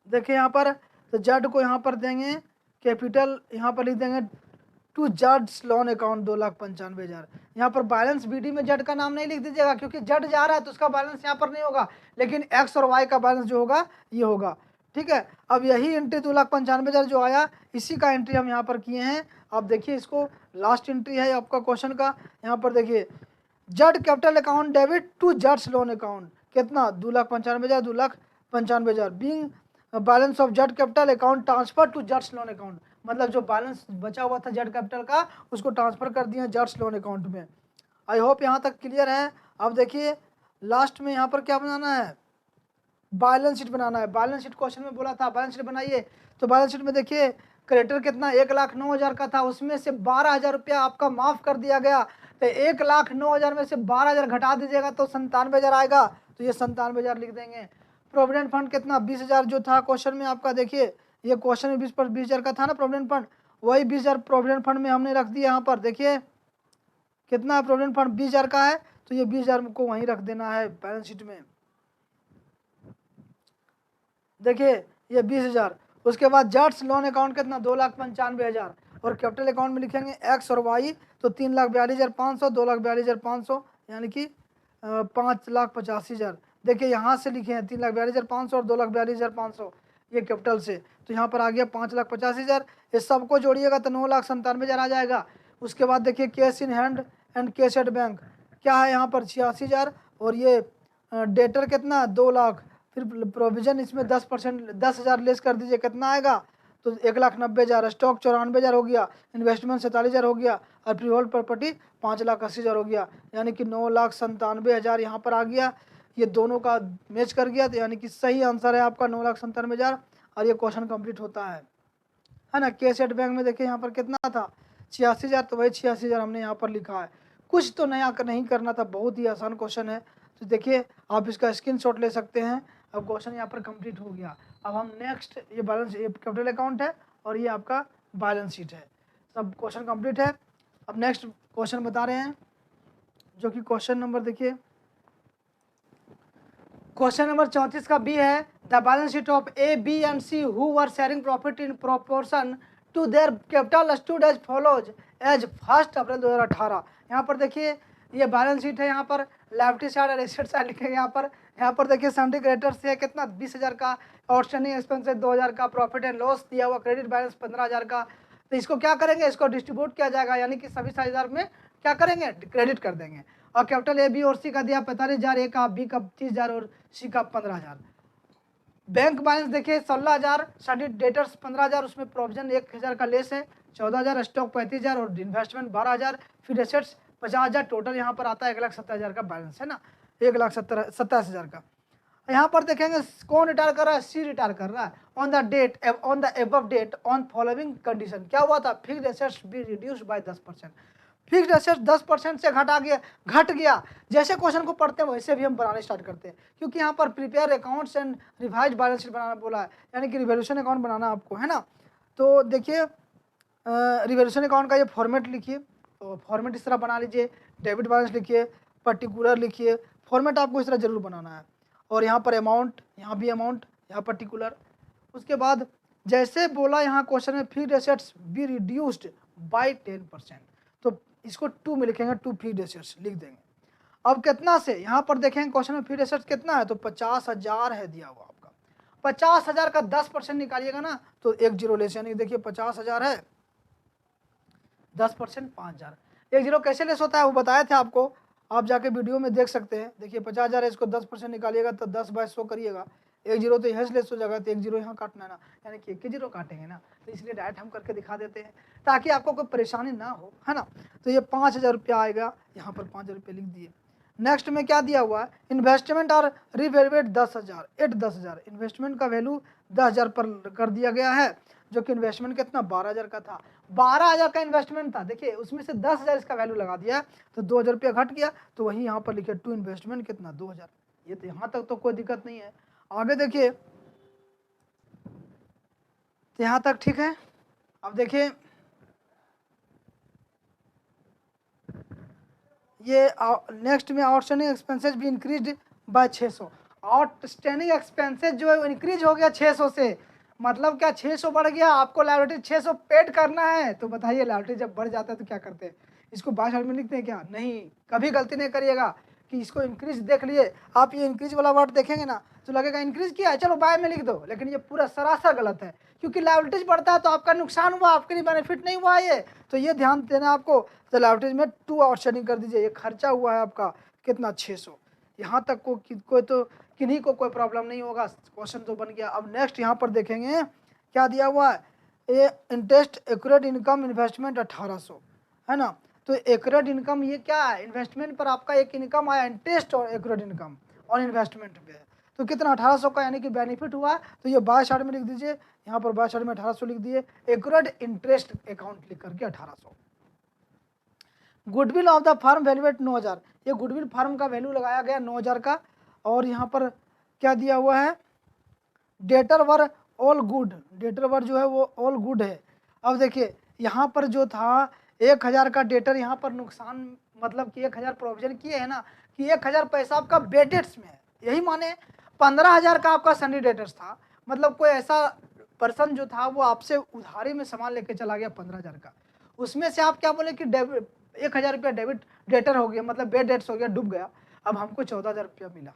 देखिए यहाँ पर, तो जेड को यहाँ पर देंगे कैपिटल, यहाँ पर लिख देंगे टू जेड्स लोन अकाउंट 2,95,000। यहाँ पर बैलेंस बीडी में जेड का नाम नहीं लिख दीजिएगा, क्योंकि जेड जा रहा है तो उसका बैलेंस यहाँ पर नहीं होगा, लेकिन एक्स और वाई का बैलेंस जो होगा ये होगा। ठीक है। अब यही एंट्री 2,95,000 जो आया, इसी का एंट्री हम यहाँ पर किए हैं। आप देखिए इसको, लास्ट एंट्री है आपका क्वेश्चन का। यहाँ पर देखिए Z capital account debit to जेड्स लोन अकाउंट, कितना 2,95,000, 2,95,000 being balance of Z capital account transfer to जट्स लोन अकाउंट, मतलब जो बैलेंस बचा हुआ था जेड कैपिटल का उसको ट्रांसफर कर दिया जट्स लोन अकाउंट में। आई होप यहाँ तक क्लियर है। अब देखिए लास्ट में यहाँ पर क्या बनाना है, बैलेंस शीट बनाना है। बैलेंस शीट क्वेश्चन में बोला था बैलेंस शीट बनाइए, तो बैलेंस शीट में देखिए क्रेडिटर कितना 1,09,000 का था, उसमें से 12,000 रुपया आपका माफ कर दिया गया, तो 1,09,000 में से 12,000 घटा दीजिएगा तो 97,000 आएगा, तो ये 97,000 लिख देंगे। प्रोविडेंट फंड कितना 20,000 जो था क्वेश्चन में आपका, देखिए ये क्वेश्चन में 20,000 का था ना प्रोविडेंट फंड, वही 20,000 प्रोविडेंट फंड में हमने रख दिया। यहाँ पर देखिए कितना प्रोविडेंट फंड 20,000 का है, तो ये 20,000 को वहीं रख देना है बैलेंस शीट में। देखिए ये 20,000। उसके बाद जट्स लोन अकाउंट कितना 2,95,000, और कैपिटल अकाउंट में लिखेंगे एक्स और वाई, तो 3,42,500, 2,42,500 यानी कि 5,85,000। देखिए यहाँ से लिखे हैं 3,42,500 और 2,42,500 ये कैपिटल से, तो यहाँ पर आ गया 5,85,000। इस सबको जोड़िएगा तो 9,97,000 आ जाएगा। उसके बाद देखिए cash in hand and cash at bank क्या है यहाँ पर 86,000, और ये डेटर कितना 2 लाख, फिर प्रोविजन इसमें 10% 10,000 लेस कर दीजिए कितना आएगा, तो 1,90,000। स्टॉक 94,000 हो गया, इन्वेस्टमेंट 47,000 हो गया, और फ्री होल्ड प्रॉपर्टी 5,80,000 हो गया, यानी कि 9,97,000 यहाँ पर आ गया। ये दोनों का मैच कर गया, तो यानी कि सही आंसर है आपका 9,97,000, और ये क्वेश्चन कंप्लीट होता है ना। कैश एट बैंक में देखिए यहाँ पर कितना था 86,000, तो वही 86,000 हमने यहाँ पर लिखा है। कुछ तो नया नहीं करना था, बहुत ही आसान क्वेश्चन है, तो देखिए आप इसका स्क्रीनशॉट ले सकते हैं। अब क्वेश्चन यहाँ पर कंप्लीट हो गया। अब हम नेक्स्ट ये बैलेंस ये कैपिटल अकाउंट है और ये आपका बैलेंस शीट है, सब क्वेश्चन कंप्लीट है। अब नेक्स्ट क्वेश्चन बता रहे हैं जो कि क्वेश्चन नंबर देखिए क्वेश्चन नंबर 34 का बी है, the balance sheet of A B and C who were sharing profit in proportion to their capital stood as follows as 1 April 2018। यहाँ पर देखिए ये बैलेंस शीट है, यहाँ पर लायबिलिटी साइड और एसेट साइड लिखेंगे। यहाँ पर देखिए सन्ड्री क्रेडिटर्स है कितना 20,000 का, आउटस्टैंडिंग एक्सपेंसेस 2,000 का, प्रॉफिट एंड लॉस दिया हुआ क्रेडिट बैलेंस 15,000 का। तो इसको क्या करेंगे, इसको डिस्ट्रीब्यूट किया जाएगा, यानी कि सभी 60,000 में क्या करेंगे क्रेडिट कर देंगे। और कैपिटल ए बी और सी का दिया 45,000, ए का, बी का 30,000 और सी का 15,000। बैंक बैलेंस देखिए 16,000, सन्ड्री डेटर्स 15,000, उसमें प्रोविजन 1,000 का लेस है 14,000, स्टॉक 35,000 और इन्वेस्टमेंट 12,000, फिर एसेट्स 50,000, टोटल यहाँ पर आता है 1,70,000 का बैलेंस है ना, 1,27,000 का। यहाँ पर देखेंगे कौन रिटायर कर रहा है, सी रिटायर कर रहा है। On the above date on following condition क्या हुआ था, fixed assets be reduced by 10%। Fixed assets 10% से घट गया। जैसे क्वेश्चन को पढ़ते हैं वैसे भी हम बनाने स्टार्ट करते हैं, क्योंकि यहाँ पर prepare accounts and revise balance sheet बनाना बोला है, यानी कि रिवोल्यूशन अकाउंट बनाना आपको है ना। तो देखिए रिवोल्यूशन अकाउंट का ये फॉर्मेट लिखिए, तो फॉर्मेट इस तरह बना लीजिए, डेबिट बैलेंस लिखिए, पर्टिकुलर लिखिए, फॉर्मेट आपको इस तरह जरूर बनाना है। और यहाँ पर अमाउंट, यहाँ भी अमाउंट, यहाँ पर्टिकुलर। उसके बाद जैसे बोला यहाँ क्वेश्चन में fixed assets be reduced by 10%, तो इसको 2 में लिखेंगे, 2 फिक्स्ड एसेट्स लिख देंगे। अब कितना से यहाँ पर देखेंगे क्वेश्चन में फिक्स्ड एसेट्स कितना है, तो 50,000 है दिया हुआ आपका। 50,000 का 10% निकालिएगा ना तो 1 जीरो लेस, यानी देखिए 50,000 है, 10% 5,000। 1 जीरो कैसे लेस होता है वो बताए थे आपको, आप जाके वीडियो में देख सकते हैं। देखिए 50,000 है, इसको 10% निकालिएगा तो 10/100 करिएगा, 1 जीरो तो यहाँ से लेस हो जाएगा, तो 1 जीरो यहाँ काटना है ना, यानी कि 1 जीरो काटेंगे ना, तो इसलिए डायरेक्ट हम करके दिखा देते हैं ताकि आपको कोई परेशानी ना हो, है ना। तो ये 5,000 रुपया आएगा, यहाँ पर 5,000 रुपये लिख दिए। नेक्स्ट में क्या दिया हुआ है, इन्वेस्टमेंट और रिवेल्युएट 10,000 एट 10,000, इन्वेस्टमेंट का वैल्यू 10,000 पर कर दिया गया है, जो कि इन्वेस्टमेंट कितना 12,000 का था, 12,000 का इन्वेस्टमेंट था। देखिए उसमें से 10,000 इसका वैल्यू लगा दिया, तो 2,000 रुपया घट गया, तो वही यहाँ पर लिखे टू इन्वेस्टमेंट कितना 2,000। ये तो यहाँ तक तो कोई दिक्कत नहीं है। आगे देखिए, तो यहाँ तक ठीक है। अब देखिए ये नेक्स्ट में आउटस्टैंडिंग एक्सपेंसेस भी इंक्रीज बाय 600। आउटस्टैंडिंग एक्सपेंसेस जो है इंक्रीज हो गया 600 से, मतलब क्या 600 बढ़ गया, आपको लायबिलिटी 600 पेड करना है। तो बताइए लायबिलिटी जब बढ़ जाता है तो क्या करते हैं, इसको बाय साइड में लिखते हैं क्या, नहीं, कभी गलती नहीं करिएगा कि इसको इंक्रीज देख लिए आप, ये इंक्रीज वाला वर्ड देखेंगे ना तो लगेगा इंक्रीज किया है, चलो बाय में लिख दो, लेकिन ये पूरा सरासर गलत है, क्योंकि लायबिलिटीज बढ़ता है तो आपका नुकसान हुआ, आपके लिए बेनिफिट नहीं हुआ ये, तो ये ध्यान देना आपको। तो लायबिलिटीज में 2 आउटस्टैंडिंग कर दीजिए, ये खर्चा हुआ है आपका कितना 600, यहाँ तक को कोई तो किन्हीं को कोई प्रॉब्लम नहीं होगा, क्वेश्चन तो बन गया। अब नेक्स्ट यहाँ पर देखेंगे क्या दिया हुआ है, ये इंटरेस्ट एक्यूरेट इनकम इन्वेस्टमेंट 1800 है ना। तो एक्यूरेट इनकम ये क्या है, इन्वेस्टमेंट पर आपका एक इनकम आया, इंटरेस्ट और एक्यूरेट इनकम और इन्वेस्टमेंट पे, तो कितना 1800 का यानी कि बेनिफिट हुआ। तो ये बाय साइड में लिख दीजिए, यहाँ पर बाय साइड में 1800 लिख दिए, एक्यूरेट इंटरेस्ट अकाउंट लिख करके 1800। Goodwill of the firm value at 9000, ये गुडविल फर्म का वैल्यू लगाया गया 9000 का। और यहाँ पर क्या दिया हुआ है, debtor were all good, debtor were जो है वो ऑल गुड है। अब देखिए यहाँ पर जो था 1000 का डेटर, यहाँ पर नुकसान मतलब कि 1000 प्रोविजन किए है ना, कि 1000 पैसा आपका बेडेट्स में है, यही माने 15000 का आपका सनी डेटर्स था, मतलब कोई ऐसा पर्सन जो था वो आपसे उधारी में सामान लेके चला गया 15000 का, उसमें से आप क्या बोले कि 1000 रुपया डेबिट डेटर हो गया, मतलब बेड डेट्स हो गया, डूब गया, अब हमको 14000 रुपया मिला।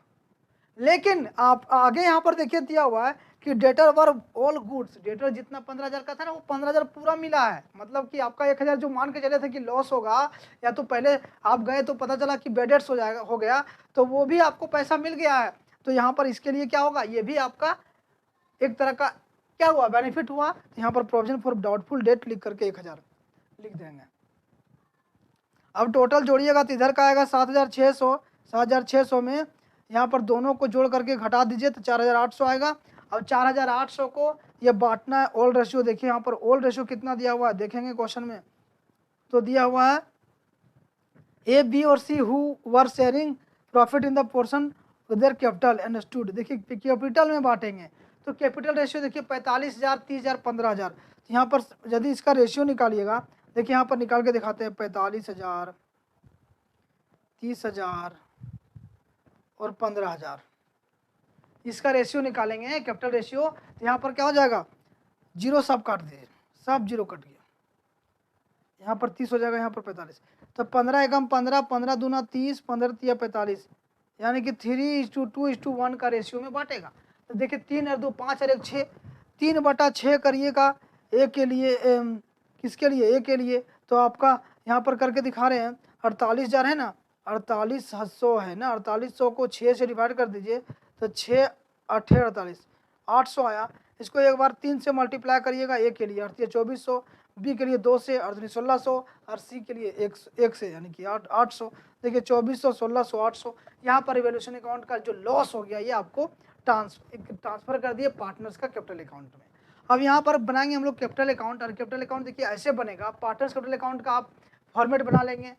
लेकिन आप आगे यहाँ पर देखिए दिया हुआ है कि debtor were all goods, debtor जितना 15000 का था ना वो 15000 पूरा मिला है, मतलब कि आपका 1000 जो मान के चले थे कि लॉस होगा, या तो पहले आप गए तो पता चला कि बेडेट्स हो गया, तो वो भी आपको पैसा मिल गया है। तो यहाँ पर इसके लिए क्या होगा, ये भी आपका एक तरह का क्या हुआ, बेनिफिट हुआ। तो यहाँ पर प्रोविजन फॉर डाउटफुल डेट लिख करके 1000 लिख देंगे। अब टोटल जोड़िएगा तो इधर का आएगा 7600, 7600 में यहाँ पर दोनों को जोड़ करके घटा दीजिए तो 4800 आएगा। अब 4800 को ये बांटना है ओल्ड रेशियो, देखिए यहाँ पर ओल्ड रेशियो कितना दिया हुआ है, देखेंगे क्वेश्चन में तो दिया हुआ है ए बी और सी who were sharing profit in the portion their capital understood. देखिए कैपिटल में बांटेंगे तो कैपिटल रेशियो देखिए 45000, 30000, 15000। तो यहाँ पर यदि इसका रेशियो निकालिएगा, देखिए यहाँ पर निकाल के दिखाते हैं 45000, 30000 और 15000, इसका रेशियो निकालेंगे कैपिटल रेशियो। तो यहाँ पर क्या हो जाएगा, जीरो सब काट दिए, सब जीरो कट गया, यहाँ पर 30 हो जाएगा, यहाँ पर 45। तो 15 एकम 15, 15 दूना 30, 15 तिया 45, यानी कि 3:2:1 का रेशियो में बांटेगा। तो देखिए 3 और 2 5 और 1 6, 3/6 करिएगा ए के लिए, किसके लिए, ए के लिए। तो आपका यहाँ पर करके दिखा रहे हैं 48000 है ना, 4800 है ना, 4800 को 6 से डिवाइड कर दीजिए तो 6 8 48, 800 आया। इसको एक बार 3 से मल्टीप्लाई करिएगा, ए के लिए 2400, बी के लिए 2 से 1600 और सी के लिए 1 से यानी कि 800। देखिए 2400, 1600, 800। यहाँ पर रिवोल्यूशन अकाउंट का जो लॉस हो गया ये आपको ट्रांसफर कर दिए पार्टनर्स का कैपिटल अकाउंट में। अब यहाँ पर बनाएंगे हम लोग कैपिटल अकाउंट, और कैपिटल अकाउंट देखिए ऐसे बनेगा, पार्टनर्स कैपिटल अकाउंट का आप फॉर्मेट बना लेंगे,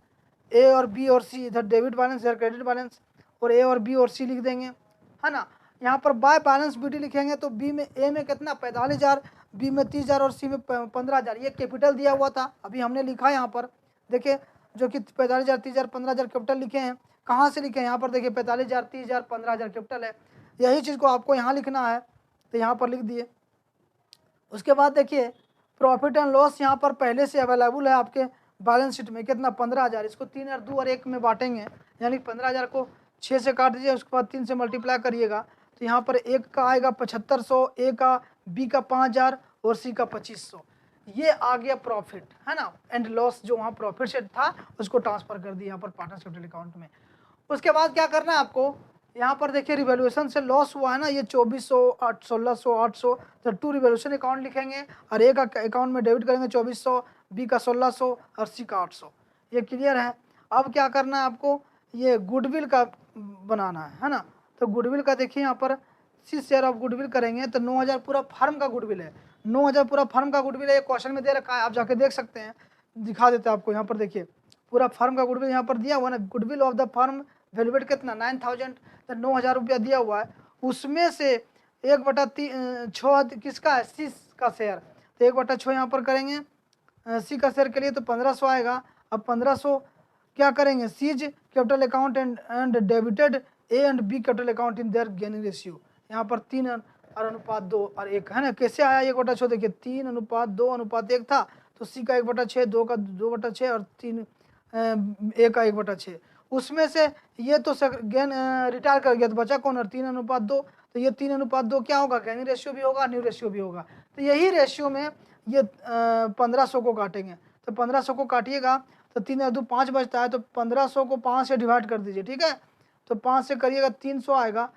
ए और बी और सी, इधर डेबिट बैलेंस इधर क्रेडिट बैलेंस, और ए और बी और सी लिख देंगे, है ना। यहाँ पर बाय बैलेंस बीटी लिखेंगे तो बी में, ए में कितना 45000, बी में 30000 और सी में 15000, ये कैपिटल दिया हुआ था, अभी हमने लिखा है यहाँ पर देखिए, जो कि 45000, 30000, 15000 कैपिटल लिखे हैं। कहाँ से लिखे हैं, यहाँ पर देखिए 45000, 30000, 15000 कैपिटल है, यही चीज़ को आपको यहाँ लिखना है तो यहाँ पर लिख दिए। उसके बाद देखिए प्रॉफिट एंड लॉस यहाँ पर पहले से अवेलेबल है आपके बैलेंस शीट में, कितना 15000, इसको 3 और 2 और 1 में बांटेंगे, यानी 15000 को 6 से काट दीजिए, उसके बाद 3 से मल्टीप्लाई करिएगा तो यहाँ पर एक का आएगा 7500, ए का, बी का 5000 और सी का 2500। ये आ गया प्रॉफिट, है ना, एंड लॉस जो वहाँ प्रॉफिट शीट था उसको ट्रांसफर कर दिया यहाँ पर पार्टनर्स कैपिटल अकाउंट में। उसके बाद क्या करना है आपको, यहाँ पर देखिए रिवोल्यूशन से लॉस हुआ है ना, ये 2400, 1600, 800, तो 2 रिवोल्यूशन अकाउंट लिखेंगे और ए का अकाउंट में डेबिट करेंगे 2400, बी का 1600 और सी का 800। ये क्लियर है। अब क्या करना है आपको, ये गुडविल का बनाना है ना। तो गुडविल का देखिए यहाँ पर 6 शेयर ऑफ गुडविल करेंगे तो 9000 पूरा फर्म का गुडविल है, 9000 पूरा फर्म का गुडविल है, ये क्वेश्चन में दे रखा है, आप जाके देख सकते हैं, दिखा देते हैं आपको। यहाँ पर देखिए पूरा फर्म का गुडविल यहाँ पर दिया हुआ ना, goodwill of the firm valuate कितना 9000, तो 9000 रुपया दिया हुआ है, उसमें से 1/6 किसका है, सी का शेयर, तो 1/6 यहाँ पर करेंगे सी का शेयर के लिए तो 1500 आएगा। अब 1500 क्या करेंगे, C's capital account and debited A and B capital account in their gaining ratio, यहाँ पर 3 और अनुपात 2 और 1 है ना। कैसे आया 1/6, देखिए 3:2:1 था, तो सी का 1/6, 2 का 2/6 और 3 ए का 1/6, उसमें से ये तो गेन रिटायर कर गया तो बचा कौन, और 3:2, तो ये 3:2 क्या होगा, गेनिंग रेशियो भी होगा, न्यू रेशियो भी होगा। तो यही रेशियो में ये 1500 को काटेंगे, तो 1500 को काटिएगा तो 3 और 2 5 बचता है, तो 1500 को 5 से डिवाइड कर दीजिए, ठीक है। तो 5 से करिएगा 300 आएगा,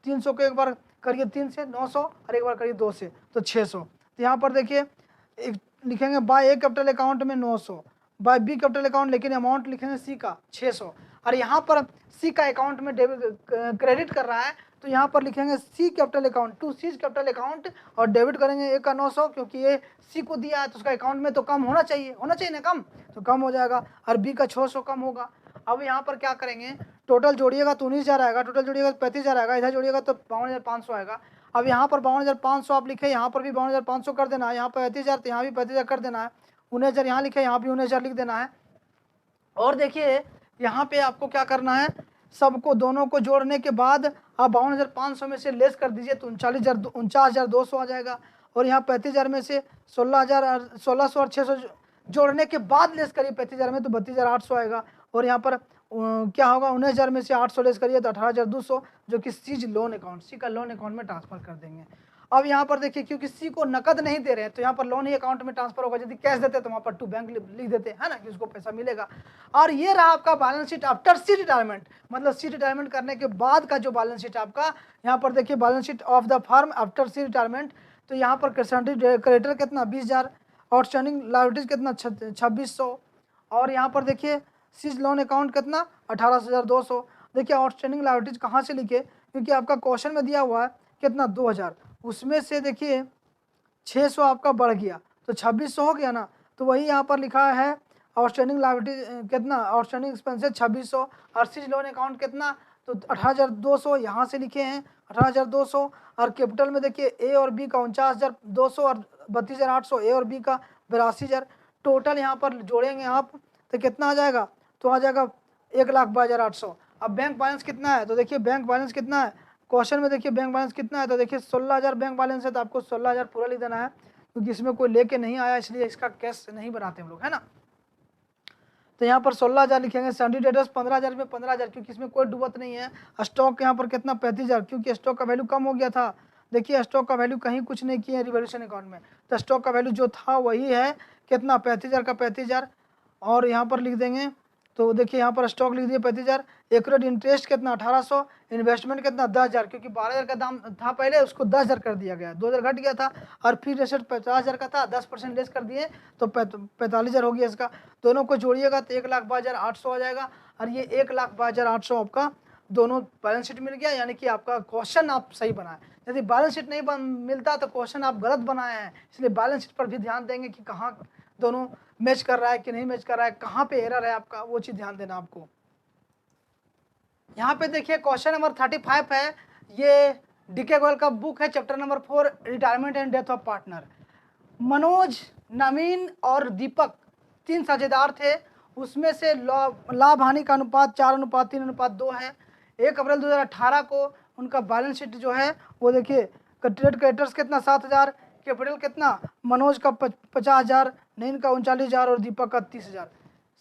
300 को एक बार करिए 3 से 900 और एक बार करिए 2 से तो 600। तो यहाँ पर देखिए एक लिखेंगे बाय ए कैपिटल अकाउंट में 900, बाय बी कैपिटल अकाउंट लेकिन अमाउंट लिखेंगे सी का 600, और यहाँ पर सी का अकाउंट में डेबिट क्रेडिट कर रहा है तो यहाँ पर लिखेंगे C capital account to C capital account और डेबिट करेंगे ए का 900, क्योंकि ये सी को दिया है तो उसका अकाउंट में तो कम होना चाहिए ना कम, तो कम हो जाएगा, और बी का 600 कम होगा। अब यहाँ पर क्या करेंगे, टोटल जोड़िएगा तो 19,000 आएगा, टोटल जोड़िएगा तो 35,000 आएगा, इधर जोड़िएगा तो 52,500 आएगा। अब यहाँ पर 52,500 आप लिखे, यहाँ पर भी 52,500 कर देना है, यहाँ पर 35,000 तो यहाँ भी 35,000 कर देना है, 19,000 यहाँ लिखे, यहाँ भी 19,000 लिख देना है। और देखिए यहाँ पे आपको क्या करना है, सबको दोनों को जोड़ने के बाद आप 52,500 में से लेस कर दीजिए तो 49,200 आ जाएगा, और यहाँ 35,000 में से 16,000 और 600 जोड़ने के बाद लेस करिए 35,000 में तो 32,800 आएगा, और यहाँ पर क्या होगा 19,000 में से 800 लेस करिए तो 18,200 जो कि सी का लोन अकाउंट में ट्रांसफर कर देंगे। अब यहाँ पर देखिए क्योंकि सी को नकद नहीं दे रहे हैं तो यहाँ पर लोन ही अकाउंट में ट्रांसफर होगा, यदि कैश देते तो वहाँ पर टू बैंक लिख देते हैं ना कि उसको पैसा मिलेगा। और ये रहा आपका balance sheet after C retirement, मतलब सी रिटायरमेंट करने के बाद का जो बैलेंस शीट आपका, यहाँ पर देखिए balance sheet of the firm after C retirement, तो यहाँ पर क्रेडिटर कितना 20,000, आउटस्टैंडिंग लायबिलिटीज कितना 2,600, और यहाँ पर देखिए सीज लोन अकाउंट कितना 18,200। देखिए आउटस्टैंडिंग लायबिलिटीज कहाँ से लिखे, क्योंकि आपका क्वेश्चन में दिया हुआ है कितना 2,000, उसमें से देखिए 600 आपका बढ़ गया तो 2,600 हो गया ना, तो वही यहाँ पर लिखा है आउटस्टैंडिंग लायबिलिटी कितना, आउटस्टैंडिंग एक्सपेंसेस 2,600, और सीज लोन अकाउंट कितना तो 18,200 यहाँ से लिखे हैं 18,200, और कैपिटल में देखिए ए और बी का 49,200 और 32,800, ए और बी का 82,000, टोटल यहाँ पर जोड़ेंगे आप तो कितना आ जाएगा, तो आ जाएगा 1,22,800। अब बैंक बैलेंस कितना है, तो देखिए बैंक बैलेंस कितना है, क्वेश्चन में देखिए बैंक बैलेंस कितना है, तो देखिए 16,000 बैंक बैलेंस है तो आपको 16,000 पूरा लिख देना है, क्योंकि इसमें कोई लेके नहीं आया इसलिए इसका कैश नहीं बनाते हम लोग, है ना। तो यहाँ पर 16,000 लिखेंगे, सैंडी डेटर्स 15,000 में 15,000 क्योंकि इसमें कोई डूबत नहीं है। स्टॉक यहाँ पर कितना 35,000 क्योंकि स्टॉक का वैल्यू कम हो गया था, देखिए स्टॉक का वैल्यू कहीं कुछ नहीं किया है रिवोल्यूशन अकाउंट में, तो स्टॉक का वैल्यू जो था वही है कितना 35,000 का 35,000, और यहाँ पर लिख देंगे तो देखिए यहाँ पर स्टॉक लिख दिए 35,000, एक्यूरेट इंटरेस्ट कितना 1,800, इन्वेस्टमेंट कितना 10,000 क्योंकि 12,000 का दाम था पहले उसको 10,000 कर दिया गया, 2,000 घट गया था, और फिर एसेट 50,000 का था 10% लेस कर दिए तो 45,000 हो गया इसका, दोनों को जोड़िएगा तो 1,22,800 आ जाएगा, और ये 1,22,800 आपका दोनों बैलेंस शीट मिल गया, यानी कि आपका क्वेश्चन आप सही बनाए। यदि बैलेंस शीट नहीं मिलता तो क्वेश्चन आप गलत बनाए हैं, इसलिए बैलेंस शीट पर भी ध्यान देंगे कि कहाँ दोनों मैच कर रहा है कि नहीं मैच कर रहा है, कहाँ पे एरर है आपका, वो चीज़ ध्यान देना आपको। यहाँ पे देखिए क्वेश्चन नंबर 35 है, ये डीके गोयल का बुक है, chapter number 4 retirement and death of partner. Manoj, Naveen और दीपक 3 साझेदार थे, उसमें से लाभ हानि का अनुपात 4:3:2 है। 1 अप्रैल 2018 को उनका बैलेंस शीट जो है वो देखिए ट्रेड क्रेडिटर्स कितना 7,000, कैपिटल कितना मनोज का 50,000, नवीन का 39,000 और दीपक का 30,000,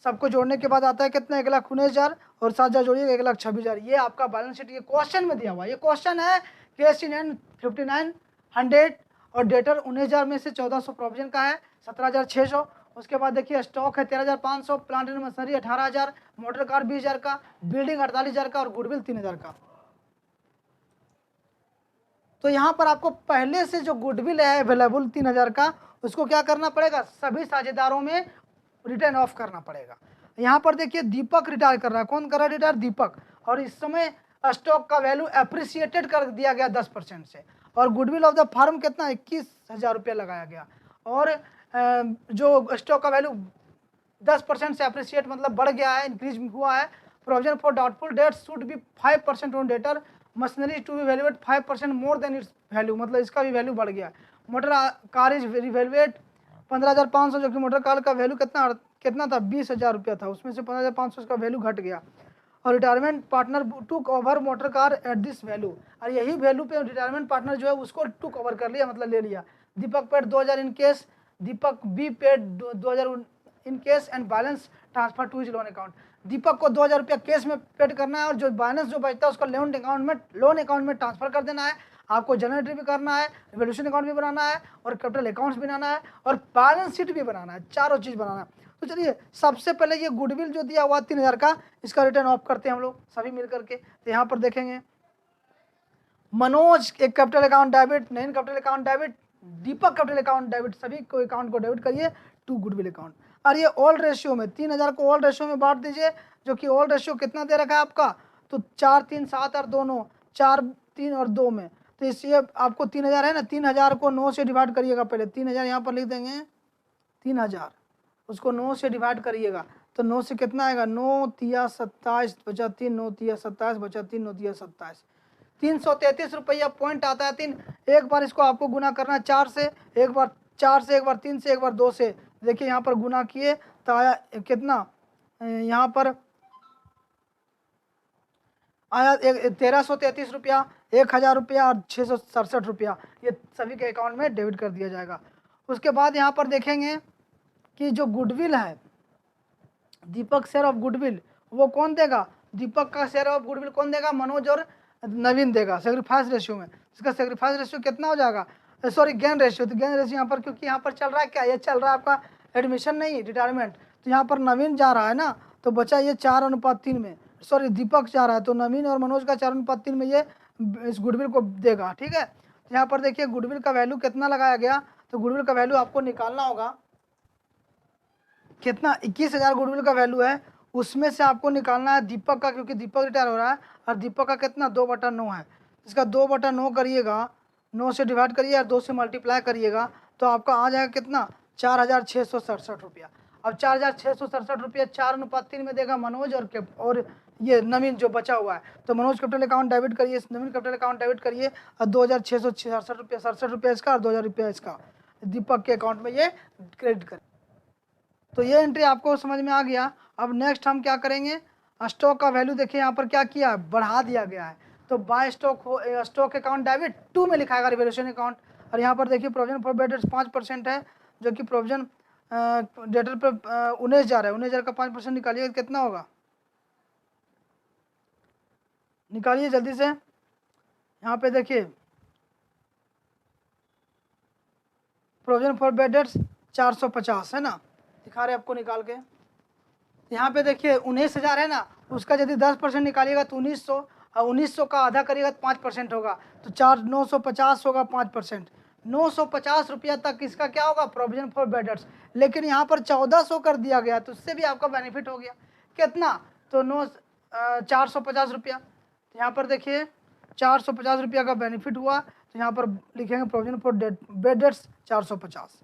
सबको जोड़ने के बाद आता है कितना 1,19,000 और 7,000 जोड़िए 1,26,000। ये आपका बैलेंस शीट ये क्वेश्चन में दिया हुआ है, ये क्वेश्चन है KC 5900 और डेटर 19,000 में से 1,400 प्रोविजन का है 17,600। उसके बाद देखिए स्टॉक है 13,500, plant and machinery 18,000, motor car 20,000 का, बिल्डिंग 48,000 का और गुडविल 3,000 का। तो यहाँ पर आपको पहले से जो गुडविल है अवेलेबल 3,000 का, उसको क्या करना पड़ेगा, सभी साझेदारों में रिटर्न ऑफ करना पड़ेगा। यहाँ पर देखिए दीपक रिटायर कर रहा है, कौन कर रहा है रिटायर, दीपक, और इस समय स्टॉक का वैल्यू अप्रिसिएटेड कर दिया गया 10% से, और गुडविल ऑफ द फर्म कितना 21,000 रुपया लगाया गया, और जो स्टॉक का वैल्यू 10% से अप्रिसिएट मतलब बढ़ गया है, इंक्रीज हुआ है। Provision for doubtful debts should be 5% on debtor, machinery to be valued 5% more than its value, मतलब इसका भी वैल्यू बढ़ गया। मोटर कार इज रिवैल्यूएट 15,500, जो कि मोटर कार का वैल्यू कितना था 20,000 रुपया था, उसमें से 15,500 उसका वैल्यू घट गया। और retirement partner took over motor car at this value, और यही वैल्यू पे रिटायरमेंट पार्टनर जो है उसको टुक ओवर कर लिया, मतलब ले लिया। Deepak paid 2,000 in case, Deepak be paid 2,000 in case and balance transfer to his loan account. Deepak को 2,000 रुपया केस में पेड करना है, और जो बैलेंस जो बचता है उसका लोन अकाउंट में ट्रांसफर कर देना है। आपको जनरल एंट्री भी करना है, रिवोल्यूशन अकाउंट भी बनाना है, और कैपिटल अकाउंट्स भी बनाना है, और बैलेंस शीट भी बनाना है, चारों चीज़ बनाना है। तो चलिए सबसे पहले ये गुडविल जो दिया हुआ 3000 का, इसका रिटर्न ऑफ करते हैं हम लोग सभी मिल करके। तो यहाँ पर देखेंगे मनोज एक कैपिटल अकाउंट डेबिट, नयन capital account debit, Deepak capital account debit, सभी को अकाउंट को डेबिट करिए टू गुडविल अकाउंट। और ये ओल्ड रेशियो में 3000 को ओल्ड रेशियो में बांट दीजिए, जो कि ओल्ड रेशियो कितना दे रखा है आपका, तो 4 3 7 और 2 9, 4 3 और 2 में। तो इसलिए आपको 3000 है ना, 3000 को 9 से डिवाइड करिएगा। पहले 3000 यहाँ पर लिख देंगे, 3000 उसको 9 से डिवाइड करिएगा, तो 9 से कितना आएगा, 9 तिया 27 बचा 3, 9 तिया 27 बचा 3, 9 तिया 27, 333 रुपया पॉइंट आता है 3। एक बार इसको आपको गुना करना है 4 से, एक बार 4 से, एक बार 3 से, एक बार 2 से। देखिए यहाँ पर गुना किए तो आया कितना, यहाँ पर आया 1333 रुपया, 1000 रुपया और 667 रुपया, ये सभी के अकाउंट में डेबिट कर दिया जाएगा। उसके बाद यहाँ पर देखेंगे कि जो गुडविल है, दीपक शेयर ऑफ गुडविल वो कौन देगा, दीपक का शेयर ऑफ गुडविल कौन देगा, मनोज और नवीन देगा सेक्रीफाइस रेशियो में। इसका सेक्रीफाइस रेशियो कितना हो जाएगा, सॉरी गेन रेशियो। तो गेन रेशियो यहाँ पर, क्योंकि यहाँ पर चल रहा है क्या, ये चल रहा है आपका एडमिशन नहीं रिटायरमेंट, तो यहाँ पर नवीन जा रहा है ना, तो बचा ये 4:3 में, सॉरी दीपक जा रहा है, तो नवीन और मनोज का 4:3 में ये इस गुडविल को देगा। ठीक है, तो यहाँ पर देखिए गुडविल का वैल्यू कितना लगाया गया, तो गुडविल का वैल्यू आपको निकालना होगा कितना, 21,000 गुडविल का वैल्यू है, उसमें से आपको निकालना है दीपक का, क्योंकि दीपक रिटायर हो रहा है, और दीपक का कितना 2/9 है। इसका 2/9 करिएगा, 9 से डिवाइड करिए और 2 से मल्टीप्लाई करिएगा, तो आपका आ जाएगा कितना, 4667 रुपया। अब 4667 रुपया 4:3 में देगा मनोज और ये नवीन जो बचा हुआ है, तो मनोज कैपिटल अकाउंट डेबिट करिए, नवीन कैपिटल अकाउंट डेबिट करिए, और 2667 रुपया 67 रुपया इसका और 2000 रुपया इसका दीपक के अकाउंट में ये क्रेडिट करें। तो ये एंट्री आपको समझ में आ गया। अब नेक्स्ट हम क्या करेंगे, स्टॉक का वैल्यू देखिए यहाँ पर क्या किया, बढ़ा दिया गया है, तो बाय स्टॉक हो स्टॉक अकाउंट डेबिट 2 में लिखाएगा रिवोल्यूशन अकाउंट। और यहाँ पर देखिए प्रोविजन फॉर बेडर्स 5% है, जो कि प्रोविजन डेटर पर 19,000 है, 19,000 का 5% निकालिए कितना होगा, निकालिए जल्दी से। यहाँ पे देखिए प्रोविजन फॉर बेडर्स 450 है ना, दिखा रहे आपको निकाल के। यहाँ पे देखिए 19,000 है ना, उसका यदि 10% निकालिएगा तो 1900, और 1900 का आधा करिएगा तो 5% होगा, तो 950 होगा 5%, 950 रुपया तक इसका क्या होगा, प्रोविजन फॉर बेडर्स। लेकिन यहाँ पर 1400 कर दिया गया, तो उससे भी आपका बेनिफिट हो गया कितना, तो 450 रुपया। तो यहाँ पर देखिए 450 रुपया का बेनिफिट हुआ, तो यहाँ पर लिखेंगे प्रोविजन फॉर बेडर्स 450।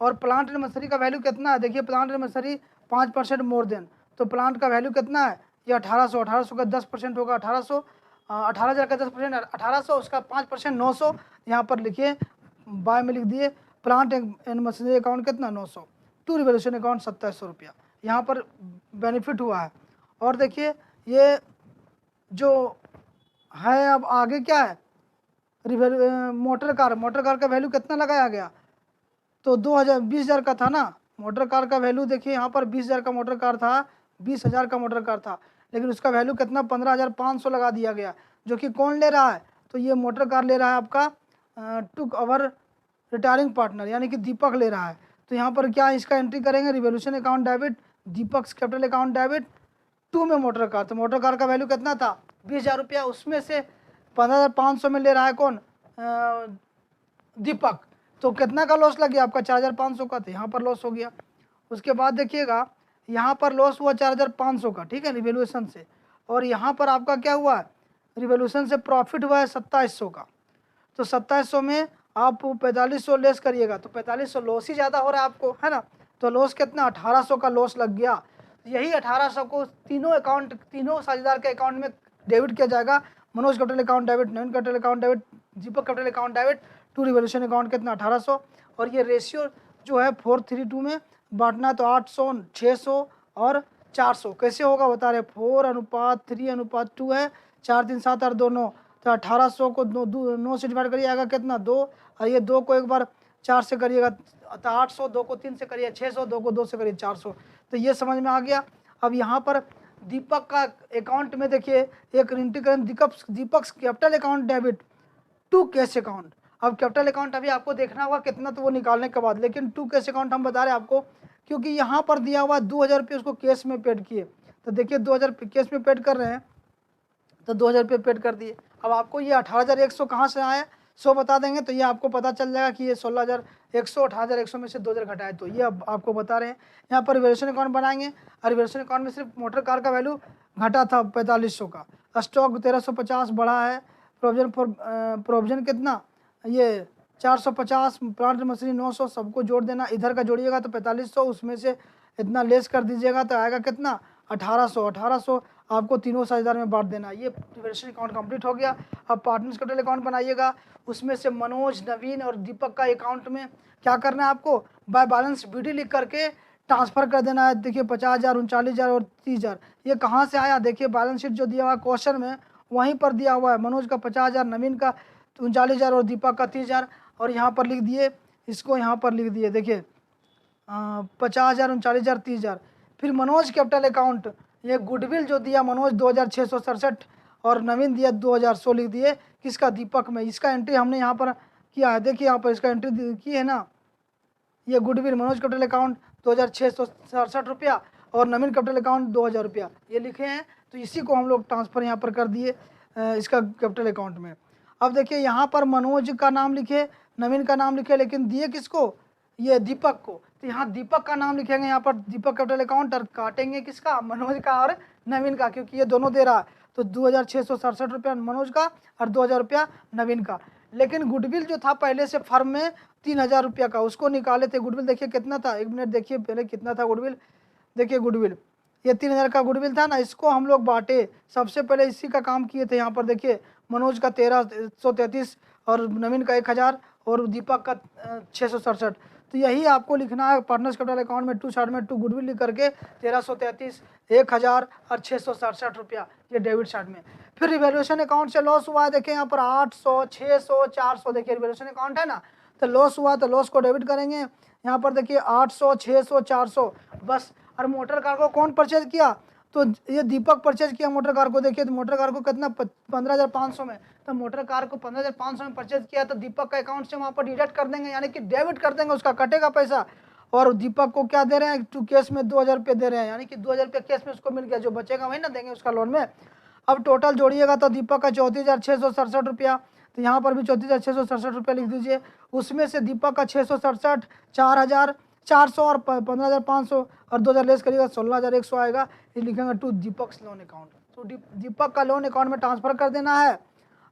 और प्लांट एंड मशीनरी का वैल्यू कितना है, देखिए plant and machinery 5% more then, तो प्लांट का वैल्यू कितना है, ये 1800, 1800 का 10% होगा 1800, 18,000 का 10% 1800, उसका 5% 900। यहाँ पर लिखिए बाय में लिख दिए प्लांट एंड मशीनरी अकाउंट कितना 900, टू रिवोल्यूशन अकाउंट 2700 रुपया, यहाँ पर बेनिफिट हुआ है। और देखिए ये जो है अब आगे क्या है, मोटर कार का वैल्यू कितना लगाया गया, तो 20,000 का था ना मोटर कार का वैल्यू। देखिए यहाँ पर 20,000 का मोटर कार था, 20,000 का मोटर कार था, लेकिन उसका वैल्यू कितना 15,500 लगा दिया गया, जो कि कौन ले रहा है, तो ये मोटर कार ले रहा है आपका टुक अवर रिटायरिंग पार्टनर, यानी कि दीपक ले रहा है। तो यहाँ पर क्या इसका एंट्री करेंगे, revolution account debit, Deepak capital account debit 2 में मोटर कार, तो मोटर कार का वैल्यू कितना था 20,000 रुपया, उसमें से 15,500 में ले रहा है कौन, दीपक, तो कितना का लॉस लग गया आपका 4,500 का, तो यहाँ पर लॉस हो गया। उसके बाद देखिएगा यहाँ पर लॉस हुआ 4,500 का, ठीक है, रिवोल्यूशन से, और यहाँ पर आपका क्या हुआ, रिवोल्यूशन से प्रॉफिट हुआ है 2700 का, तो 2700 में आप 4500 लेस करिएगा, तो 4500 लॉस ही ज़्यादा हो रहा है आपको, है ना, तो लॉस कितना 1800 का लॉस लग गया। यही 1800 को तीनों साझेदार के अकाउंट में डेबिट किया जाएगा, Manoj capital account debit, Naveen capital account debit, Deepak capital account debit to revaluation account कितना 1800। और ये रेशियो जो है 4:3 में बांटना, तो 800, 600 और 400 कैसे होगा बता रहे, 4:3:2 है, 4 3 7 8 2 9, तो 1800 को 9 से डिवाइड करिएगा कितना 2, और ये 2 को एक बार 4 से करिएगा तो 800, 2 को 3 से करिए 600, 2 को 2 से करिए 400। तो ये समझ में आ गया। अब यहाँ पर दीपक का अकाउंट में देखिए एक एंट्री करें, Deepak capital account debit to cash account. अब कैपिटल अकाउंट अभी आपको देखना होगा कितना, तो वो निकालने के बाद, लेकिन टू कैश अकाउंट हम बता रहे हैं आपको क्योंकि यहाँ पर दिया हुआ 2000 रुपये उसको कैश में पेड किए। तो देखिए 2000 कैश में पेड कर रहे हैं तो 2000 रुपये पेड कर दिए। अब आपको ये 18,100 कहाँ से आया, 100 बता देंगे तो ये आपको पता चल जाएगा कि ये 16,100, 18,100 में से 2000 घटाए, तो ये अब आपको बता रहे हैं। यहाँ पर रिवैल्यूएशन अकाउंट बनाएंगे और रिवैल्यूएशन अकाउंट में सिर्फ मोटर कार का वैल्यू घटा था 4500 का, स्टॉक 1350 बढ़ा है, प्रोविजन कितना, ये 450, प्लांट मशीनरी 900, सबको जोड़ देना, इधर का जोड़िएगा तो 4500, उसमें से इतना लेस कर दीजिएगा तो आएगा कितना 1800 आपको तीनों साझेदार में बांट देना। ये रिवैल्यूएशन अकाउंट कंप्लीट हो गया। अब पार्टनर्स कैपिटल अकाउंट बनाइएगा, उसमें से मनोज, नवीन और दीपक का अकाउंट में क्या करना है आपको, बाय बैलेंस बीडी लिख करके ट्रांसफर कर देना है। देखिए 50,000, 39,000 और 30,000, ये कहाँ से आया, देखिए बैलेंस शीट जो दिया हुआ है क्वेश्चन में वहीं पर दिया हुआ है, मनोज का 50,000, नवीन का 39,000 और दीपक का 30,000, और यहाँ पर लिख दिए, इसको यहाँ पर लिख दिए, देखिए 50,000, 39,000, 30,000। फिर मनोज कैपिटल अकाउंट, ये गुडविल जो दिया मनोज 2,667 और नवीन दिया 2,100 लिख दिए, किसका, दीपक में। इसका एंट्री हमने यहाँ पर किया है, देखिए यहाँ पर इसका एंट्री की है ना, ये गुडविल मनोज कैपिटल अकाउंट 2,667 रुपया और नवीन कैपिटल अकाउंट 2,000 रुपया, ये लिखे हैं। तो इसी को हम लोग ट्रांसफ़र यहाँ पर कर दिए इसका कैपिटल अकाउंट में। अब देखिए यहाँ पर मनोज का नाम लिखे, नवीन का नाम लिखे, लेकिन दिए किसको, ये दीपक को, तो यहाँ दीपक का नाम लिखेंगे यहाँ पर दीपक कैपिटल अकाउंट और काटेंगे किसका, मनोज का और नवीन का, क्योंकि ये दोनों दे रहा है। तो 2,667 रुपया मनोज का और 2,000 रुपया नवीन का। लेकिन गुडविल जो था पहले से फर्म में 3,000 रुपया का, उसको निकाले थे। गुडविल देखिए कितना था, एक मिनट देखिए पहले कितना था गुडविल, देखिए गुडविल ये 3,000 का गुडविल था ना, इसको हम लोग बांटे। सबसे पहले इसी का काम किए थे, यहाँ पर देखिए मनोज का 1,333 और नवीन का 1,000 और दीपक का 667। तो यही आपको लिखना है पार्टनर्स कैपिटल अकाउंट में, टू साइड में टू गुडविल लिख करके 1,333, 1,000 और 667 रुपया, ये डेबिट साइड में। फिर रिवैल्यूएशन अकाउंट से लॉस हुआ है, देखिए यहाँ पर 800, 600, 400, देखिए रिवैल्यूएशन अकाउंट है ना, तो लॉस हुआ तो लॉस को डेबिट करेंगे। यहाँ पर देखिए 800, 600, 400 बस। और मोटर कार को कौन परचेज किया, तो ये दीपक परचेज किया मोटर कार को। देखिए तो मोटर कार को कितना 15,500 में, तो मोटर कार को 15,500 में परचेज किया, तो दीपक का अकाउंट से वहाँ पर डिडक्ट कर देंगे, यानी कि डेबिट कर देंगे, उसका कटेगा पैसा। और दीपक को क्या दे रहे हैं, टू केस में 2,000 रुपये दे रहे हैं, यानी कि 2,000 रुपये केस में उसको मिल गया, जो बचेगा वही ना देंगे उसका लोन में। अब टोटल जोड़िएगा तो दीपक का 34,667 रुपया, तो यहाँ पर भी 34,667 रुपया लिख दीजिए। उसमें से दीपक का 667, 4,400 और 15,500 और 2,000 लेस करिएगा, 16,100 आएगा। ये लिखेंगे टू दीपक लोन अकाउंट, तो दीपक का लोन अकाउंट में ट्रांसफर कर देना है।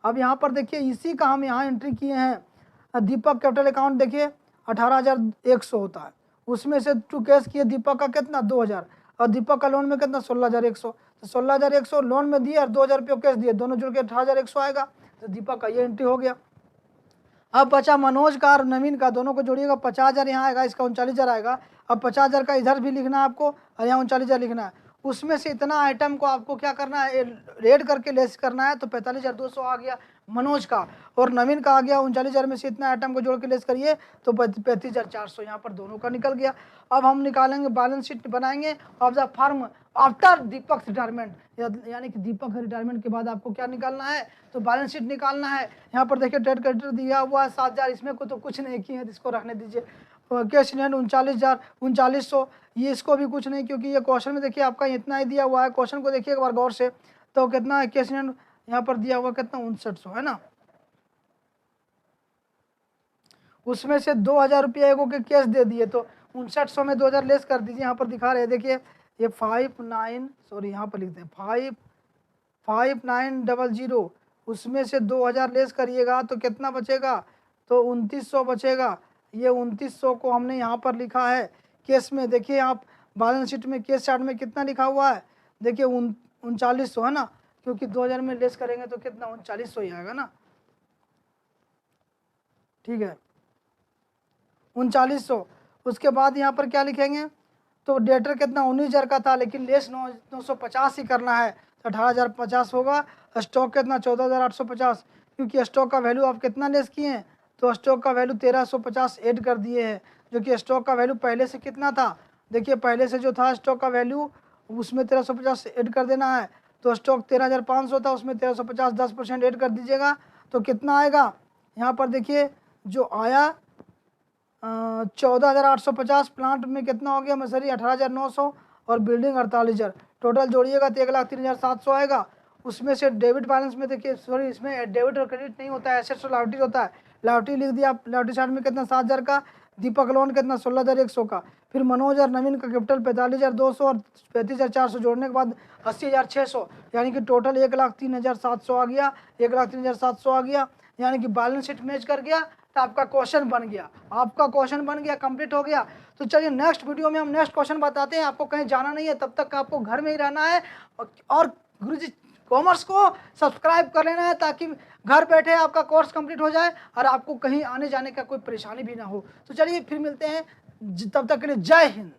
अब यहाँ पर देखिए इसी का हम यहाँ एंट्री किए हैं। दीपक कैपिटल अकाउंट देखिए 18,100 होता है, उसमें से टू कैश किए दीपक का कितना 2,000 और दीपक का लोन में कितना 16,100, तो 16,100 लोन में दिए और 2,000 रुपये कैश दिए, दोनों जुड़ के 18,100 आएगा। तो दीपक का ये एंट्री हो गया। अब बचा मनोज का और नवीन का, दोनों को जोड़िएगा 50,000 यहाँ आएगा, इसका 39,000 आएगा। अब 50,000 का इधर भी लिखना है आपको और यहाँ 39,000 लिखना है। उसमें से इतना आइटम को आपको क्या करना है, रेड करके लेस करना है, तो 45,200 आ गया मनोज का, और नवीन का आ गया 39,000 में से इतना आइटम को जोड़ के लेस करिए तो 35,400 यहाँ पर दोनों का निकल गया। अब हम निकालेंगे बैलेंस शीट बनाएंगे of the firm after Deepak retirement, यानी कि दीपक रिटायरमेंट के बाद आपको क्या निकालना है, तो बैलेंस शीट निकालना है। यहाँ पर देखिए ट्रेड क्रेडिटर दिया हुआ है 7,000, इसमें को तो कुछ नहीं किए हैं, इसको रखने दीजिए। कैश इन हैंड 39,000, 3900, ये इसको भी कुछ नहीं, क्योंकि ये क्वेश्चन में देखिए आपका इतना ही दिया हुआ है। क्वेश्चन को देखिए एक बार गौर से, तो कितना है कैश इन हैंड यहाँ पर दिया हुआ कितना 5900 है ना, उसमें से 2,000 रुपया एगो के कैश दे दिए, तो 5900 में 2,000 लेस कर दीजिए। यहाँ पर दिखा रहे हैं देखिए ये 59, सॉरी यहाँ पर लिखते हैं 5900, उसमें से 2,000 लेस करिएगा तो कितना बचेगा, तो 2900 बचेगा। ये 2900 को हमने यहाँ पर लिखा है केस में। देखिए आप बैलेंस शीट में केस चार्ट में कितना लिखा हुआ है, देखिए 3900 है ना, क्योंकि 2,000 में लेस करेंगे तो कितना 3900 ही आएगा ना, ठीक है 3900। उसके बाद यहाँ पर क्या लिखेंगे, तो डेटर कितना 19,000 का था, लेकिन लेस 950 ही करना है, तो 18,050 होगा। स्टॉक कितना 14,850, क्योंकि स्टॉक का वैल्यू आप कितना लेस किए हैं, तो स्टॉक का वैल्यू 1,350 ऐड कर दिए हैं, जो कि स्टॉक का वैल्यू पहले से कितना था, देखिए पहले से जो था स्टॉक का वैल्यू उसमें 1,350 ऐड कर देना है। तो स्टॉक 13,500 था, उसमें 1,350 10% ऐड कर दीजिएगा, तो कितना आएगा यहाँ पर देखिए जो आया 14,850, प्लांट में कितना हो गया, मशीनरी 18,900 और बिल्डिंग 48,000, टोटल जोड़िएगा तो 1,03,700 आएगा। उसमें से डेबिट बैलेंस में देखिए, सॉरी इसमें डेबिट और क्रेडिट नहीं होता है, एसेट्स और लायबिलिटी होता है। लायबिलिटी लिख दिया, लायबिलिटी साइड में कितना 7,000 का, दीपक लोन कितना 16,100 का, फिर मनोज और नवीन का कैपिटल 45,200 और 35,400 जोड़ने के बाद 80,600, यानी कि टोटल 1,03,700 आ गया, 1,03,700 आ गया, यानी कि बैलेंस शीट मैच कर गया, तो आपका क्वेश्चन बन गया, आपका क्वेश्चन बन गया, कंप्लीट हो गया। तो चलिए नेक्स्ट वीडियो में हम नेक्स्ट क्वेश्चन बताते हैं, आपको कहीं जाना नहीं है, तब तक आपको घर में ही रहना है और गुरुजी कॉमर्स को सब्सक्राइब कर लेना है, ताकि घर बैठे आपका कोर्स कंप्लीट हो जाए और आपको कहीं आने जाने का कोई परेशानी भी ना हो। तो चलिए फिर मिलते हैं, तब तक के लिए जय हिंद।